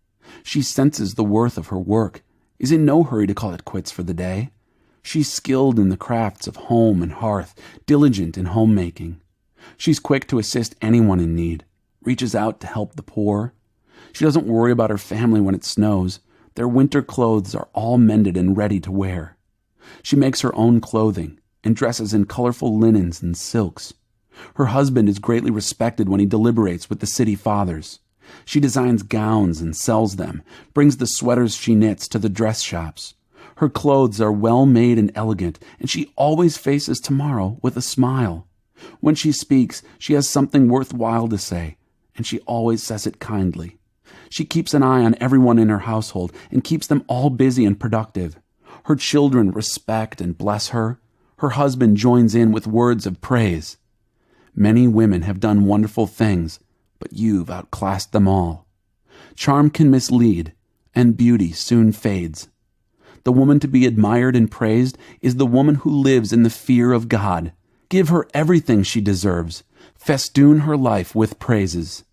She senses the worth of her work, is in no hurry to call it quits for the day. She's skilled in the crafts of home and hearth, diligent in homemaking. She's quick to assist anyone in need, reaches out to help the poor. She doesn't worry about her family when it snows. Their winter clothes are all mended and ready to wear. She makes her own clothing and dresses in colorful linens and silks. Her husband is greatly respected when he deliberates with the city fathers. She designs gowns and sells them, brings the sweaters she knits to the dress shops. Her clothes are well made and elegant, and she always faces tomorrow with a smile. When she speaks, she has something worthwhile to say, and she always says it kindly. She keeps an eye on everyone in her household and keeps them all busy and productive. Her children respect and bless her. Her husband joins in with words of praise. Many women have done wonderful things, but you've outclassed them all. Charm can mislead, and beauty soon fades. The woman to be admired and praised is the woman who lives in the fear of God. Give her everything she deserves. Festoon her life with praises.